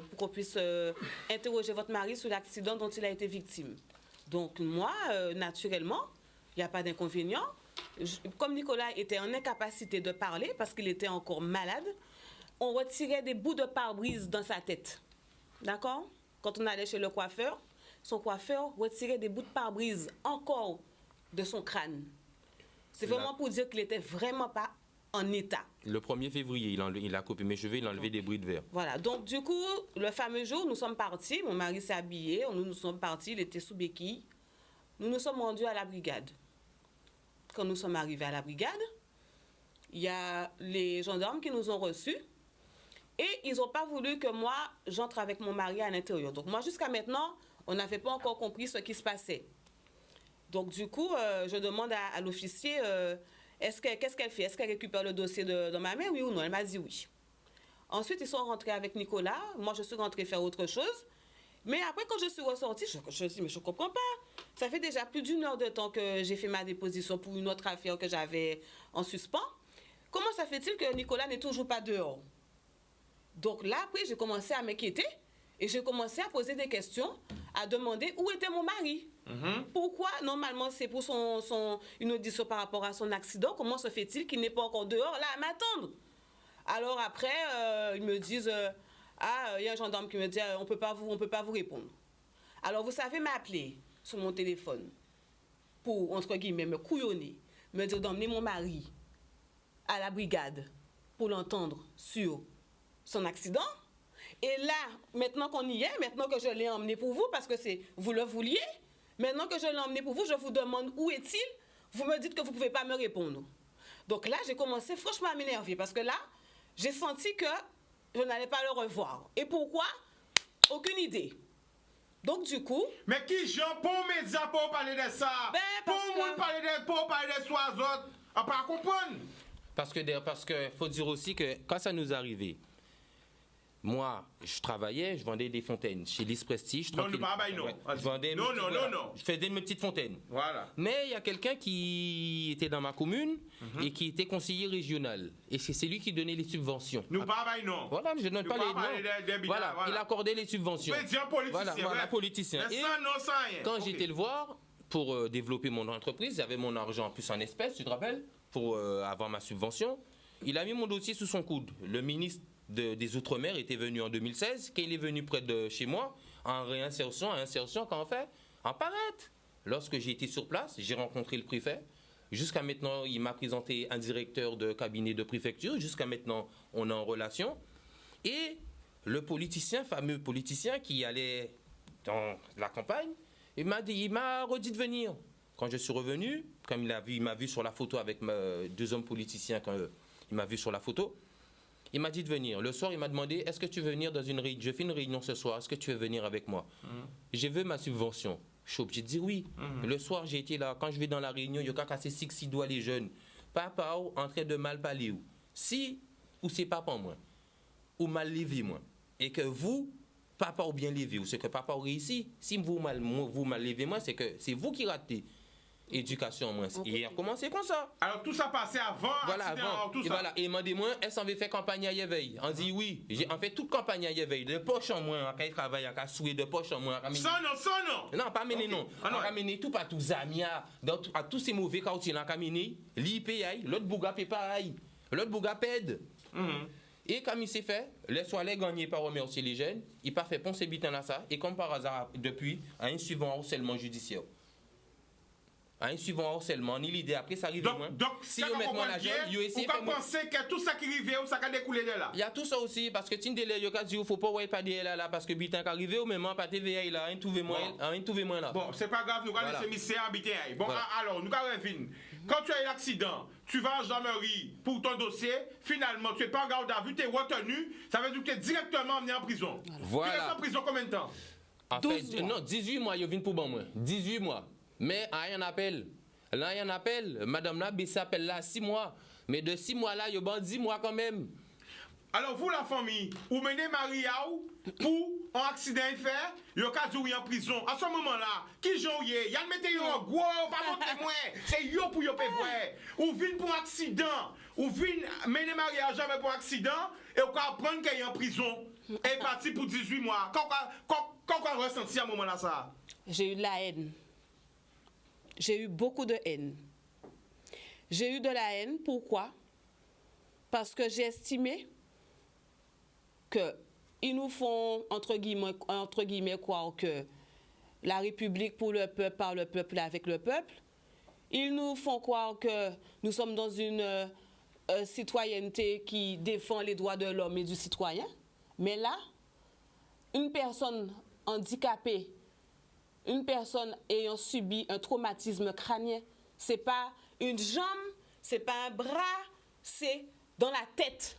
pour qu'on puisse interroger votre mari sur l'accident dont il a été victime. Donc moi, naturellement, il n'y a pas d'inconvénient. Comme Nicolas était en incapacité de parler parce qu'il était encore malade, on retirait des bouts de pare-brise dans sa tête. D'accord? Quand on allait chez le coiffeur, son coiffeur retirait des bouts de pare-brise encore de son crâne. C'est vraiment pour dire qu'il n'était vraiment pas en état. Le 1er février, il a coupé mes cheveux, il a enlevé des bris de verre. Voilà, donc du coup, le fameux jour, nous sommes partis, mon mari s'est habillé, nous sommes partis, il était sous béquille. Nous nous sommes rendus à la brigade. Quand nous sommes arrivés à la brigade, il y a les gendarmes qui nous ont reçus et ils n'ont pas voulu que moi, j'entre avec mon mari à l'intérieur. Donc moi, jusqu'à maintenant, on n'avait pas encore compris ce qui se passait. Donc du coup, je demande à l'officier, qu'est-ce qu'elle fait? Est-ce qu'elle récupère le dossier de ma mère, oui ou non? Elle m'a dit oui. Ensuite, ils sont rentrés avec Nicolas. Moi, je suis rentrée faire autre chose. Mais après, quand je suis ressortie, je me dis, mais je ne comprends pas. Ça fait déjà plus d'1 heure de temps que j'ai fait ma déposition pour une autre affaire que j'avais en suspens. Comment ça fait-il que Nicolas n'est toujours pas dehors? Donc là, après, j'ai commencé à m'inquiéter et j'ai commencé à poser des questions, à demander où était mon mari. Pourquoi? Normalement, c'est pour une audition par rapport à son accident. Comment se fait-il qu'il n'est pas encore dehors là à m'attendre? Alors après, ils me disent, il y a un gendarme qui me dit, on peut pas vous répondre. Alors vous savez m'appeler sur mon téléphone pour, entre guillemets, me couillonner, me dire d'emmener mon mari à la brigade pour l'entendre sur son accident. Et là, maintenant qu'on y est, maintenant que je l'ai emmené pour vous, parce que vous le vouliez, maintenant que je l'ai emmené pour vous, je vous demande où est-il, vous me dites que vous ne pouvez pas me répondre. Donc là, j'ai commencé franchement à m'énerver, parce que là, j'ai senti que je n'allais pas le revoir. Et pourquoi? Aucune idée. Donc du coup... Mais qui Jean pour médias pour parler de ça? Pour parler de soi autres, on pas comprendre. Parce que faut dire aussi que quand ça nous arrivait, moi, je travaillais, je vendais des fontaines chez Lys Prestige. Non, Je vendais non. Je faisais mes petites fontaines. Voilà. Mais il y a quelqu'un qui était dans ma commune et qui était conseiller régional. Et c'est lui qui donnait les subventions. Nous pas non. Voilà, je ne donne pas les noms. Voilà, il accordait les subventions. Voilà, politicien. Mais et sans rien. Quand j'étais le voir, pour développer mon entreprise, j'avais mon argent plus en espèces, tu te rappelles, pour avoir ma subvention. Il a mis mon dossier sous son coude. Le ministre des Outre-mer était venu en 2016, quand il est venu près de chez moi, en réinsertion, quand on fait, en paraître. Lorsque j'ai été sur place, j'ai rencontré le préfet. Jusqu'à maintenant, il m'a présenté un directeur de cabinet de préfecture. Jusqu'à maintenant, on est en relation. Et le fameux politicien qui allait dans la campagne, il m'a redit de venir. Quand je suis revenu, comme il m'a vu sur la photo avec deux hommes politiciens, quand il m'a vu sur la photo, il m'a dit de venir. Le soir, il m'a demandé, est-ce que tu veux venir dans une réunion? Je fais une réunion ce soir, est-ce que tu veux venir avec moi? Je veux ma subvention. Je suis obligé de dire oui. Le soir, j'ai été là. Quand je vais dans la réunion, il y a qu'à casser 6 doigts les jeunes. Papa ou en train de mal parler ou. Si, ou c'est papa moi, ou mal levé moi. Et que vous, papa ou bien levé, ou c'est que papa ou réussi. Si vous mal levé moi, c'est que c'est vous qui ratez. Éducation moins. Et il a commencé comme ça. Alors tout ça passait avant. Voilà, avant. Tout et ça. Voilà. Et il m'a dit, moi, est-ce qu'on veut faire campagne à Yeveil? On dit oui. J'ai en fait toute campagne à Yeveil. De poche en moins, quand il travaille, quand il souhait de poche en moins. Sans non. Non, pas mener non. On a mené tout par tous Zamia, à tous ces mauvais quartiers, on a mené. L'IPI, l'autre bouga paye pareil. L'autre bouga pède. Et comme il s'est fait, les soirées gagnées par remercier les jeunes, il pas fait poncer bitan à ça. Et comme par hasard, depuis, à un suivant harcèlement judiciaire. À un suivant harcèlement, ni l'idée après ça arrive moins. Donc, si vous mettez moi la jeune, vous essayez de penser que tout ça qui arrive ou ça qui découlé de là. Il y a tout ça aussi parce que Tindele yo ka dit faut pas ouais pas de là parce que bitan qui arrivé ou même pas TVA là, un trouver moi là. Bon, c'est pas grave, nous allons laisser monsieur habiter. Bon, alors, nous allons revenir. Quand tu as eu l'accident, tu vas en gendarmerie pour ton dossier, finalement, tu n'es pas en garde à vue, tu es retenu, ça veut dire que tu es directement emmené en prison. Voilà. Tu restes en prison combien de temps? En fait, non, 18 mois, yo vinn pour bon moi. 18 mois. Mais il y a un appel. Là, il y a un appel. Madame là, il s'appelle là 6 mois. Mais de 6 mois là, il y a 10 mois quand même. Alors, vous, la famille, vous menez Maria pour un accident fait, il y a cas où en prison. À ce moment-là, qui j'en y est? Il y a le météo, gros, pas mon témoin. C'est yo pour yo payer. Ou vient pour un accident. Ou vient mener Maria jamais pour un accident. Et vous apprendre qu'il est en prison. Et parti pour 18 mois. Quand on ressenti à ce moment-là ça? J'ai eu de la haine. J'ai eu beaucoup de haine. J'ai eu de la haine, pourquoi? Parce que j'ai estimé qu'ils nous font, entre guillemets, croire que la République pour le peuple, par le peuple, avec le peuple. Ils nous font croire que nous sommes dans une citoyenneté qui défend les droits de l'homme et du citoyen. Mais là, une personne handicapée, une personne ayant subi un traumatisme crânien, c'est pas une jambe, c'est pas un bras, c'est dans la tête.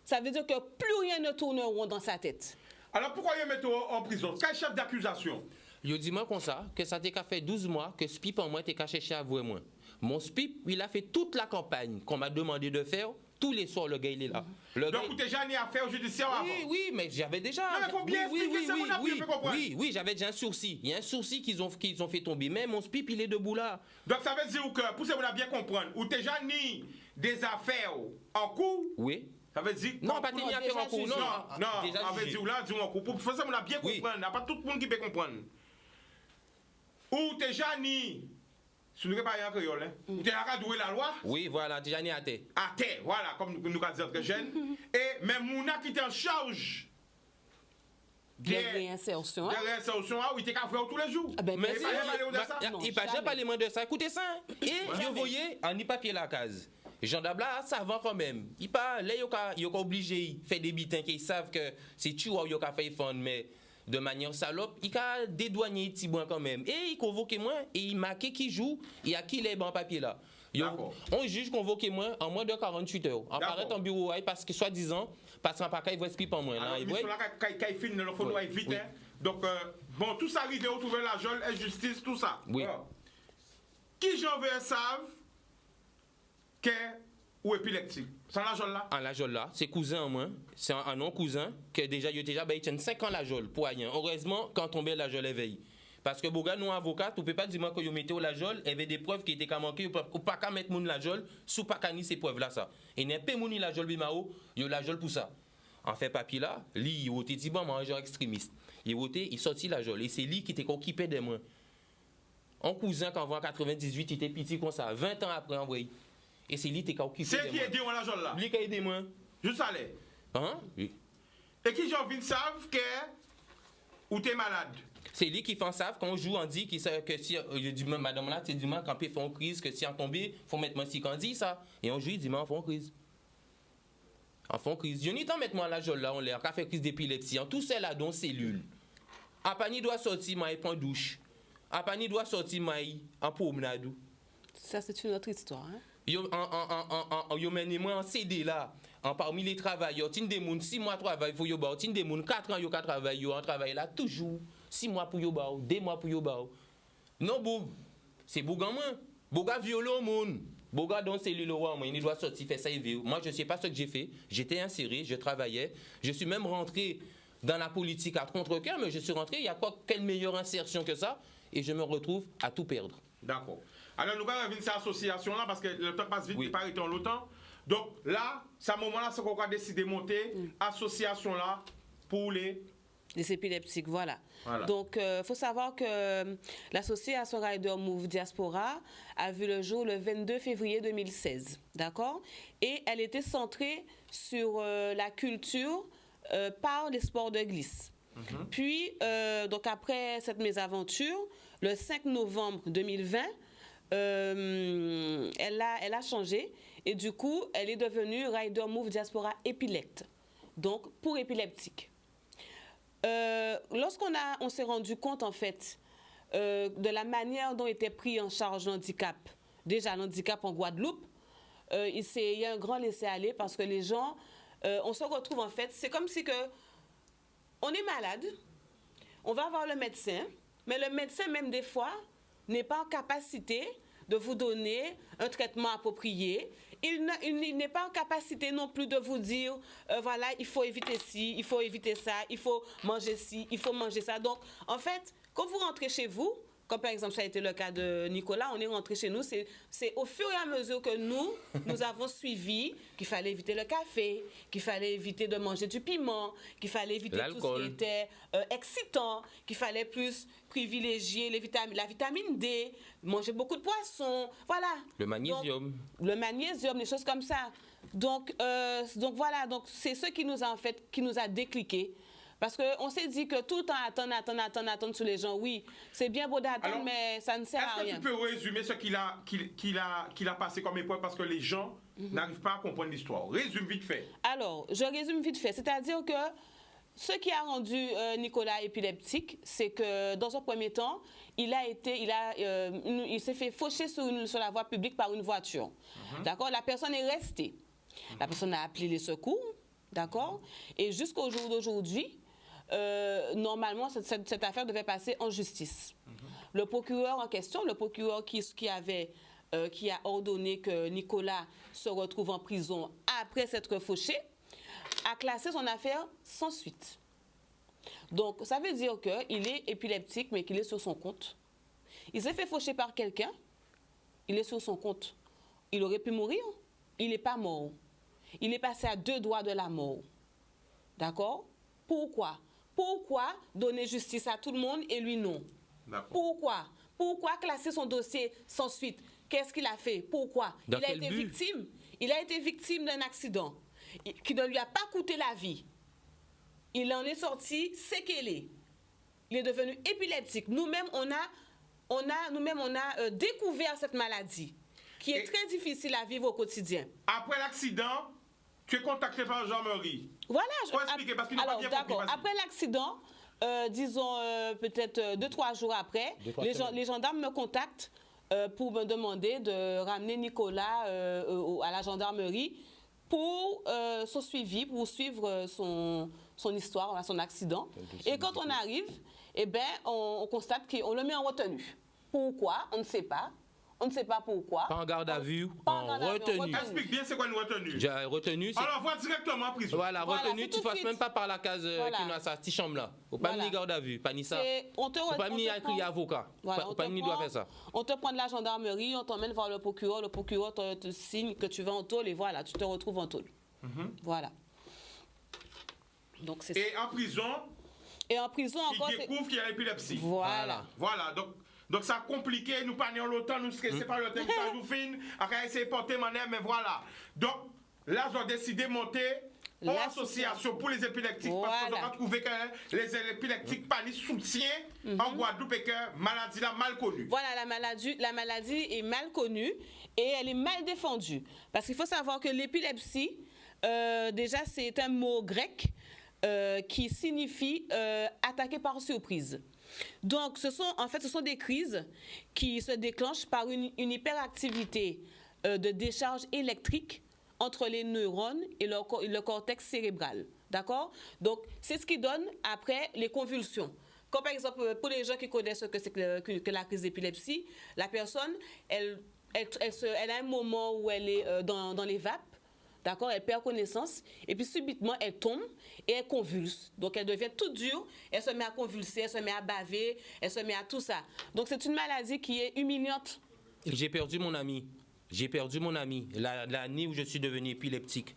Ça veut dire que plus rien ne tourne rond dans sa tête. Alors pourquoi il met en prison? Quel chef d'accusation? Je dis moi comme ça, que ça t'a fait 12 mois, que Spip en moi t'es cherché à avouer moi. Mon Spip, il a fait toute la campagne qu'on m'a demandé de faire. Tous les soirs, le gars, il est là. Donc, vous avez déjà mis affaire judiciaire avant? Oui, mais j'avais déjà... Non, mais faut bien expliquer, c'est mon appui, on peut comprendre. Oui, j'avais déjà un sourcil. Il y a un sourcil qu'ils ont fait tomber. Mais mon Spip, il est debout là. Donc, ça veut dire que, pour ça, vous bien comprendre, vous avez déjà mis des affaires en cours? Oui. Ça veut dire... Non, pas mis affaire en cours, non. Non, ça veut dire là, dis en cours. Pour ça, vous bien comprendre. Il n'y a pas tout le monde qui peut comprendre. Ou t'es Jani, si nous ne parlons pas en créole, hein, ou t'es à douer la loi, Oui, voilà, déjà né à terre. à terre, voilà, comme nous avons dit entre jeunes, et même Mouna qui était en charge De réinsertion. de réinsertion, oui, t'es qu'à faire tous les jours. Ah ben, Mais bien pas sûr. parler de ça. Non, Il pas jamais. jamais parler moins de ça. Écoutez ça. Hein. Et Jamais. je voyais en y papier la case. Jean Dabla, ça va quand même. Il pas là, il est obligé de faire des bitins qui savent que c'est tu ou il a fait fond, mais de manière salope, il a dédouané petit bon quand même. Et il convoque moi et il marque qui joue et à qui les bons papiers là. D'accord. On juge convoqué moi en moins de 48 heures. En D'accord. paraît en bureau parce que soi-disant parce qu'en pas il va expliquer pas moi là. Alors, Il mission là, quand il finit, il faut nous aller vite. Oui. Hein. Donc, bon, tout ça arrive, retrouver la geôle, injustice, tout ça. Oui. Alors, qui j'en veux savent que ou épileptique? Sans la geôle là? En la jole là, c'est cousin en moins, c'est un non-cousin que déjà, il a déjà 5 ans la jole pour rien. Heureusement, quand tombait la jole éveille. Parce que Boga, nous, avocat, tu ne peux pas dire que vous mettez la jole, il y avait des preuves qui étaient qu'à manquer, ou pas qu'à mettre moun la jole, sous pas qu'à ni ces preuves-là, ça. Et n'est pas mouni la jole bimao, il y a la jole pour ça. En fait, papier là, lui, il était dit, bon, moi, un genre extrémiste. Il sortit la jole, et c'est lui qui était occupé de moi. Un cousin, quand en 98, il était petit comme ça, 20 ans après, envoyé. Et c'est lui qui était occupé de moi. C'est qui a aidé la geôle là? Lui qui a aidé moi. Juste aller. Hein? Oui. Et qui j'en veux savent que ou t'es malade? C'est lui qui fait ça quand on joue, on dit que si je dis madame là, c'est du mal quand on fait une crise que si on tombe, faut mettre moi si quand dit ça et on joue, il dit mais on fait une crise. En fond crise. Je n'y t'en mettre moi la jolle là, on l'a fait crise d'épilepsie, en tout ça là dans cellule. Apani doit sortir moi prend douche. Apani doit sortir moi en promenade. Ça, c'est une autre histoire. Hein? Yo mené moi en CD là. En parmi les travailleurs, tin des moun 6 mois travail faut yo ba, tin des moun 4 ans yo ka travail yo en travail là toujours 6 mois pour yo ba, 2 mois pour yo ba. Non bou, c'est bougan moi. Bouga violon moun. Bouga dans cellule roi moi, il doit sortir faire ça et moi je sais pas ce que j'ai fait. J'étais inséré, je travaillais, je suis même rentré dans la politique à contre-cœur, mais je suis rentré, il y a quoi quelle meilleure insertion que ça et je me retrouve à tout perdre. D'accord. Alors nous allons revenir sur cette association là parce que le temps passe vite, Oui. il pas été longtemps. Donc là, c'est à ce moment-là qu'on a décidé de monter association là pour les Les épileptiques, voilà. Voilà. Donc, il faut savoir que l'association Rider Move Diaspora a vu le jour le 22 février 2016, d'accord? Et elle était centrée sur la culture par les sports de glisse. Puis, donc après cette mésaventure, le 5 novembre 2020, elle a changé et du coup, elle est devenue Rider Move Diaspora Épilect, donc pour épileptique. Lorsqu'on s'est rendu compte, en fait, de la manière dont était pris en charge l'handicap, déjà l'handicap en Guadeloupe, il y a un grand laisser-aller parce que les gens, on se retrouve, en fait, c'est comme si que on est malade, on va voir le médecin, mais le médecin, même des fois, n'est pas en capacité de vous donner un traitement approprié. Il n'est pas en capacité non plus de vous dire, voilà, il faut éviter ci, il faut éviter ça, il faut manger ci, il faut manger ça. Donc, en fait, quand vous rentrez chez vous, comme par exemple ça a été le cas de Nicolas, on est rentré chez nous, c'est au fur et à mesure que nous avons suivi qu'il fallait éviter le café, qu'il fallait éviter de manger du piment, qu'il fallait éviter tout ce qui était excitant, qu'il fallait plus privilégier la vitamine D, manger beaucoup de poissons, voilà. Le magnésium. Donc, le magnésium, des choses comme ça. Donc voilà, donc c'est ce qui nous a en fait, qui nous a décliqué. Parce qu'on s'est dit que tout le temps attendre sur les gens, oui, c'est bien beau d'attendre, mais ça ne sert à rien. Est-ce que tu peux résumer ce qu'il a passé comme épreuve parce que les gens n'arrivent pas à comprendre l'histoire? Résume vite fait. Alors, je résume vite fait. C'est-à-dire que ce qui a rendu Nicolas épileptique, c'est que dans un premier temps, il s'est fait faucher sur la voie publique par une voiture. D'accord? La personne est restée. La personne a appelé les secours. D'accord? Et jusqu'au jour d'aujourd'hui, normalement, cette affaire devait passer en justice. Le procureur en question, le procureur qui a ordonné que Nicolas se retrouve en prison après s'être fauché, a classé son affaire sans suite. Donc, ça veut dire qu'il est épileptique, mais qu'il est sur son compte. Il s'est fait faucher par quelqu'un, il est sur son compte. Il aurait pu mourir, il n'est pas mort. Il est passé à 2 doigts de la mort. D'accord? Pourquoi? Pourquoi donner justice à tout le monde et lui non? Pourquoi? Pourquoi classer son dossier sans suite? Qu'est-ce qu'il a fait? Pourquoi? Dans Il a quel été but? victime. Il a été victime d'un accident qui ne lui a pas coûté la vie. Il en est sorti séquelé. Il est devenu épileptique. Nous-mêmes, on a découvert cette maladie qui est très difficile à vivre au quotidien. Après l'accident, tu es contacté par la gendarmerie. Voilà. Faut expliquer, parce qu'il n'a pas Alors, bien compris, d'accord. vas-y. Après l'accident, disons peut-être 2-3 jours après, les gendarmes me contactent pour me demander de ramener Nicolas à la gendarmerie pour son suivi, pour suivre son histoire, son accident. Et quand on arrive, eh ben, on constate qu'on le met en retenue. Pourquoi? On ne sait pas. On ne sait pas pourquoi. Pas en garde à vue, Pas en garde à vue, retenue. Explique bien c'est quoi une retenue. J'ai retenu, c'est... Alors, va directement en prison. Voilà, Voilà, retenu, c'est tu tout de passes suite. même pas par la case Voilà. qui nous a sa petite chambre là. Faut pas Voilà. ni garde à vue, pas ni ça. On te Faut pas ni prend- écrire avocat. Voilà, Faut pas ni doit faire ça. On te prend de la gendarmerie, on t'emmène voir le procureur te signe que tu vas en tôle et voilà, tu te retrouves en tôle. Voilà. Donc c'est ça. Et en prison, Et en prison encore, il c'est... découvre qu'il a l'épilepsie. Voilà. Voilà, donc ça a compliqué, nous pas longtemps, nous stressés par le temps, ça nous fin, après essayer de porter manière, mais voilà. Donc là, ils ont décidé de monter une association pour les épileptiques, parce qu'ils Voilà. ont trouvé que les épileptiques pas ni soutien en Guadeloupe et que maladie là mal connue. Voilà, la maladie est mal connue et elle est mal défendue. Parce qu'il faut savoir que l'épilepsie, déjà, c'est un mot grec qui signifie attaquer par surprise. Donc, ce sont des crises qui se déclenchent par une hyperactivité de décharge électrique entre les neurones et le cortex cérébral. D'accord? Donc, c'est ce qui donne après les convulsions. Comme par exemple, pour les gens qui connaissent ce que c'est que la crise d'épilepsie, la personne, elle a un moment où elle est dans les vapes. D'accord, elle perd connaissance et puis subitement elle tombe et elle convulse. Donc elle devient toute dure, elle se met à convulser, elle se met à baver, elle se met à tout ça. Donc c'est une maladie qui est humiliante. J'ai perdu mon ami. L'année où je suis devenu épileptique.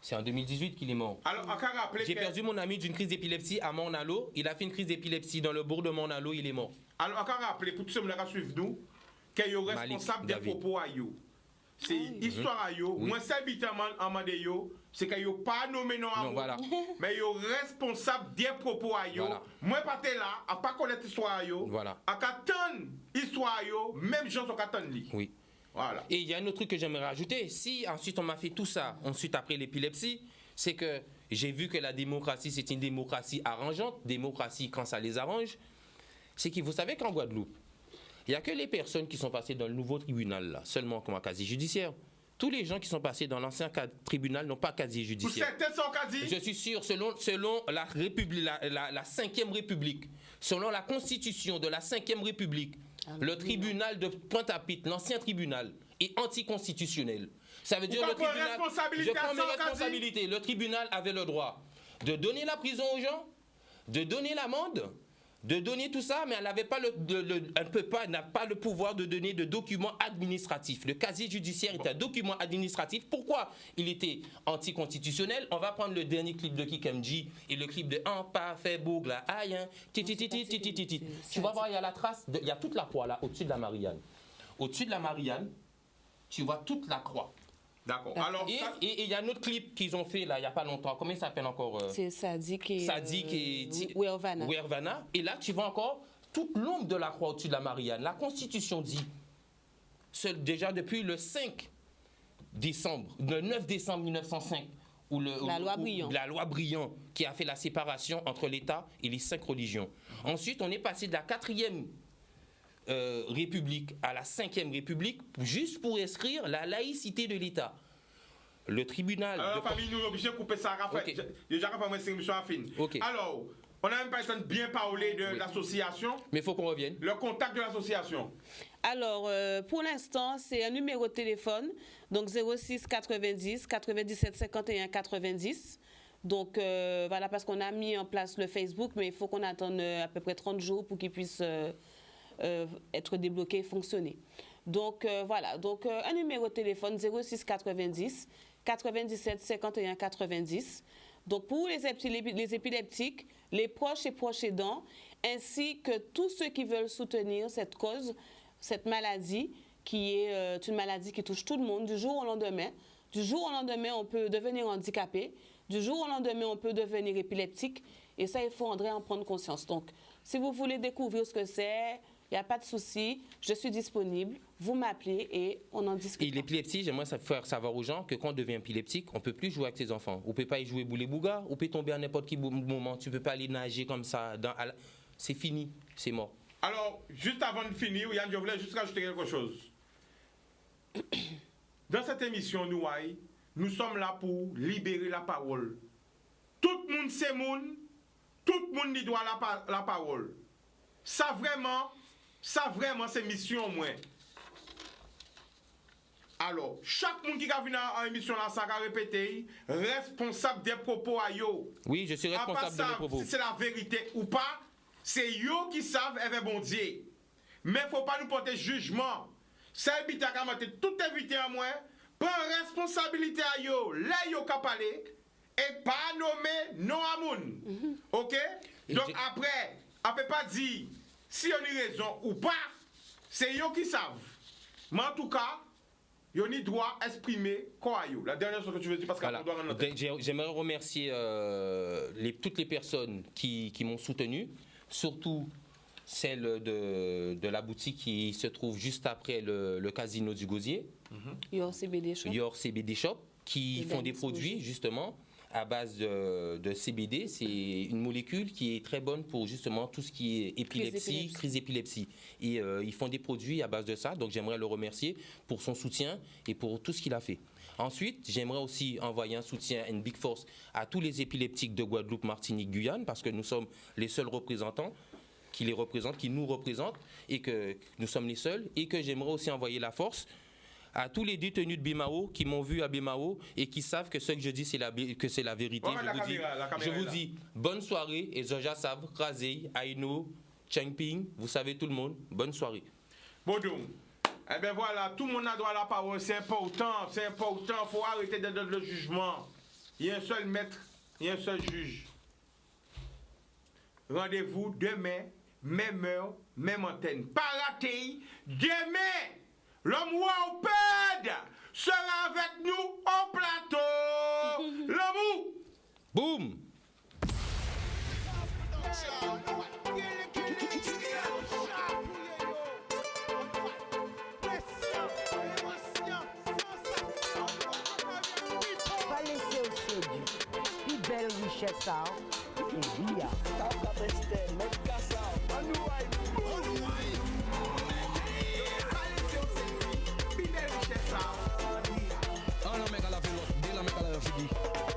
C'est en 2018 qu'il est mort. Alors, on peut rappeler J'ai que- perdu mon ami d'une crise d'épilepsie à Mornalo. Il a fait une crise d'épilepsie dans le bourg de Mornalo, il est mort. Alors, on peut rappeler pour tous ceux qui suivent nous, qu'il y a responsable des David. propos à yo. C'est histoire à yo. Moi, c'est habituellement en mode yo, c'est qu'il n'y a pas nommé non à Non, vous, voilà. mais il y a responsable des propos à yo. Voilà. Moi, pas là, à pas connaître l'histoire à yo, Voilà. à qu'attendre l'histoire à yo, même gens sont qu'attendre lui. Oui. Voilà. Et il y a un autre truc que j'aimerais rajouter. Si ensuite on m'a fait tout ça, ensuite après l'épilepsie, c'est que j'ai vu que la démocratie, c'est une démocratie arrangeante, démocratie quand ça les arrange. C'est que vous savez qu'en Guadeloupe, il n'y a que les personnes qui sont passées dans le nouveau tribunal, là, seulement comme un casier judiciaire. Tous les gens qui sont passés dans l'ancien tribunal n'ont pas casier Pour judiciaire. certains sont quasi. Je suis sûr, selon la République, la 5e République, selon la Constitution de la 5e République, le tribunal de Pointe-à-Pitre, l'ancien tribunal, est anticonstitutionnel. Ça veut dire Vous le prenez tribunal. responsabilité Je prends à mes ça, Kadi. responsabilités. Le tribunal avait le droit de donner la prison aux gens, de donner l'amende, de donner tout ça, mais elle n'avait pas n'a pas le pouvoir de donner de documents administratifs. Le casier judiciaire est un document administratif. Pourquoi il était anticonstitutionnel? On va prendre le dernier clip de Kikemji et le clip de Un pas fait bourg là, aïe, hein, ti, ti, ti, ti, ti, ti, ti, ti. Tu vas voir, il y a la trace, il y a toute la croix là, au-dessus de la Marianne. Au-dessus de la Marianne, tu vois toute la croix. D'accord. Alors, Et ça- il y a un autre clip qu'ils ont fait là, il n'y a pas longtemps. Comment il s'appelle encore C'est Sadik et... Sadik et Wervana. Wervana. Et là, tu vois encore toute l'ombre de la croix au-dessus de la Marianne. La Constitution dit, déjà depuis le 5 décembre, le 9 décembre 1905, La loi Briand. la loi Briand qui a fait la séparation entre l'État et les 5 religions. Ensuite, on est passé de la 4e République à la 5e République juste pour inscrire la laïcité de l'État. Le tribunal... alors, de- famille, nous sommes obligés de couper ça. Raphaël. Ok. Déjà, Raphaël, moi, c'est une émission à fin. Ok. Alors, on a même pas besoin de bien parler de Oui. l'association. Mais il faut qu'on revienne. Le contact de l'association. Alors, pour l'instant, c'est un numéro de téléphone, donc 06 90 97 51 90. Donc, voilà, parce qu'on a mis en place le Facebook, mais il faut qu'on attende à peu près 30 jours pour qu'il puisse être débloqué et fonctionner. Donc, voilà, donc un numéro de téléphone 06 90 97 51 90. Donc, pour les épileptiques, les proches et proches aidants, ainsi que tous ceux qui veulent soutenir cette cause, cette maladie, qui est une maladie qui touche tout le monde du jour au lendemain. Du jour au lendemain, on peut devenir handicapé. Du jour au lendemain, on peut devenir épileptique. Et ça, il faudrait en prendre conscience. Donc, si vous voulez découvrir ce que c'est, il n'y a pas de souci. Je suis disponible. Vous m'appelez et on en discute. Et l'épilepsie, j'aimerais faire savoir aux gens que quand on devient épileptique, on ne peut plus jouer avec ses enfants. On ne peut pas y jouer boulet-bouga. On peut tomber à n'importe quel moment. Tu ne peux pas aller nager comme ça. C'est fini. C'est mort. Alors, juste avant de finir, Yann, je voulais juste rajouter quelque chose. Dans cette émission, nous sommes là pour libérer la parole. Tout le monde c'est monde, tout le monde y doit la parole. Ça vraiment, c'est mission moins. Alors, chaque monde qui a venu à l'émission là, ça a répété, responsable des propos à yo. Oui, je suis responsable de mes propos. Si c'est la vérité ou pas, c'est yo qui savent avec bon Dieu. Mais il ne faut pas nous porter jugement. C'est habité à tout invité à moi, prend responsabilité à yo, là yo ka parler et pas nommer non à moun. OK? Donc après, on peut pas dire si on a raison ou pas, c'est yo qui savent. Mais en tout cas, yo ni droit exprimer quoi yo. La dernière chose que tu veux dire parce qu'on doit rendre. J'aimerais remercier toutes les personnes qui m'ont soutenu, surtout celle de la boutique qui se trouve juste après le casino du Gosier. Your CBD Shop. Your CBD Shop, qui font des produits justement à base de CBD. C'est une molécule qui est très bonne pour justement tout ce qui est épilepsie, crise d'épilepsie. Et ils font des produits à base de ça. Donc j'aimerais le remercier pour son soutien et pour tout ce qu'il a fait. Ensuite, j'aimerais aussi envoyer un soutien, une big force à tous les épileptiques de Guadeloupe, Martinique, Guyane, parce que nous sommes les seuls représentants qui les représentent, qui nous représentent, et que nous sommes les seuls. Et que j'aimerais aussi envoyer la force à tous les détenus de Bimao qui m'ont vu à Bimao et qui savent que ce que je dis, c'est la vérité. Je vous dis bonne soirée, et Zoja Sav, Krasei, Aino, Chengping, vous savez tout le monde, bonne soirée. Bonjour. Eh bien voilà, tout le monde a droit à la parole, c'est important, il faut arrêter de donner le jugement. Il y a un seul maître, il y a un seul juge. Rendez-vous demain, même heure, même antenne. Pas rater, demain, l'homme Wowped sera avec nous au plateau. L'homme Boum. Pas laisser au séduit. Plus belle richesse, ça. Et via. Oh no, make a laugh, make a laugh,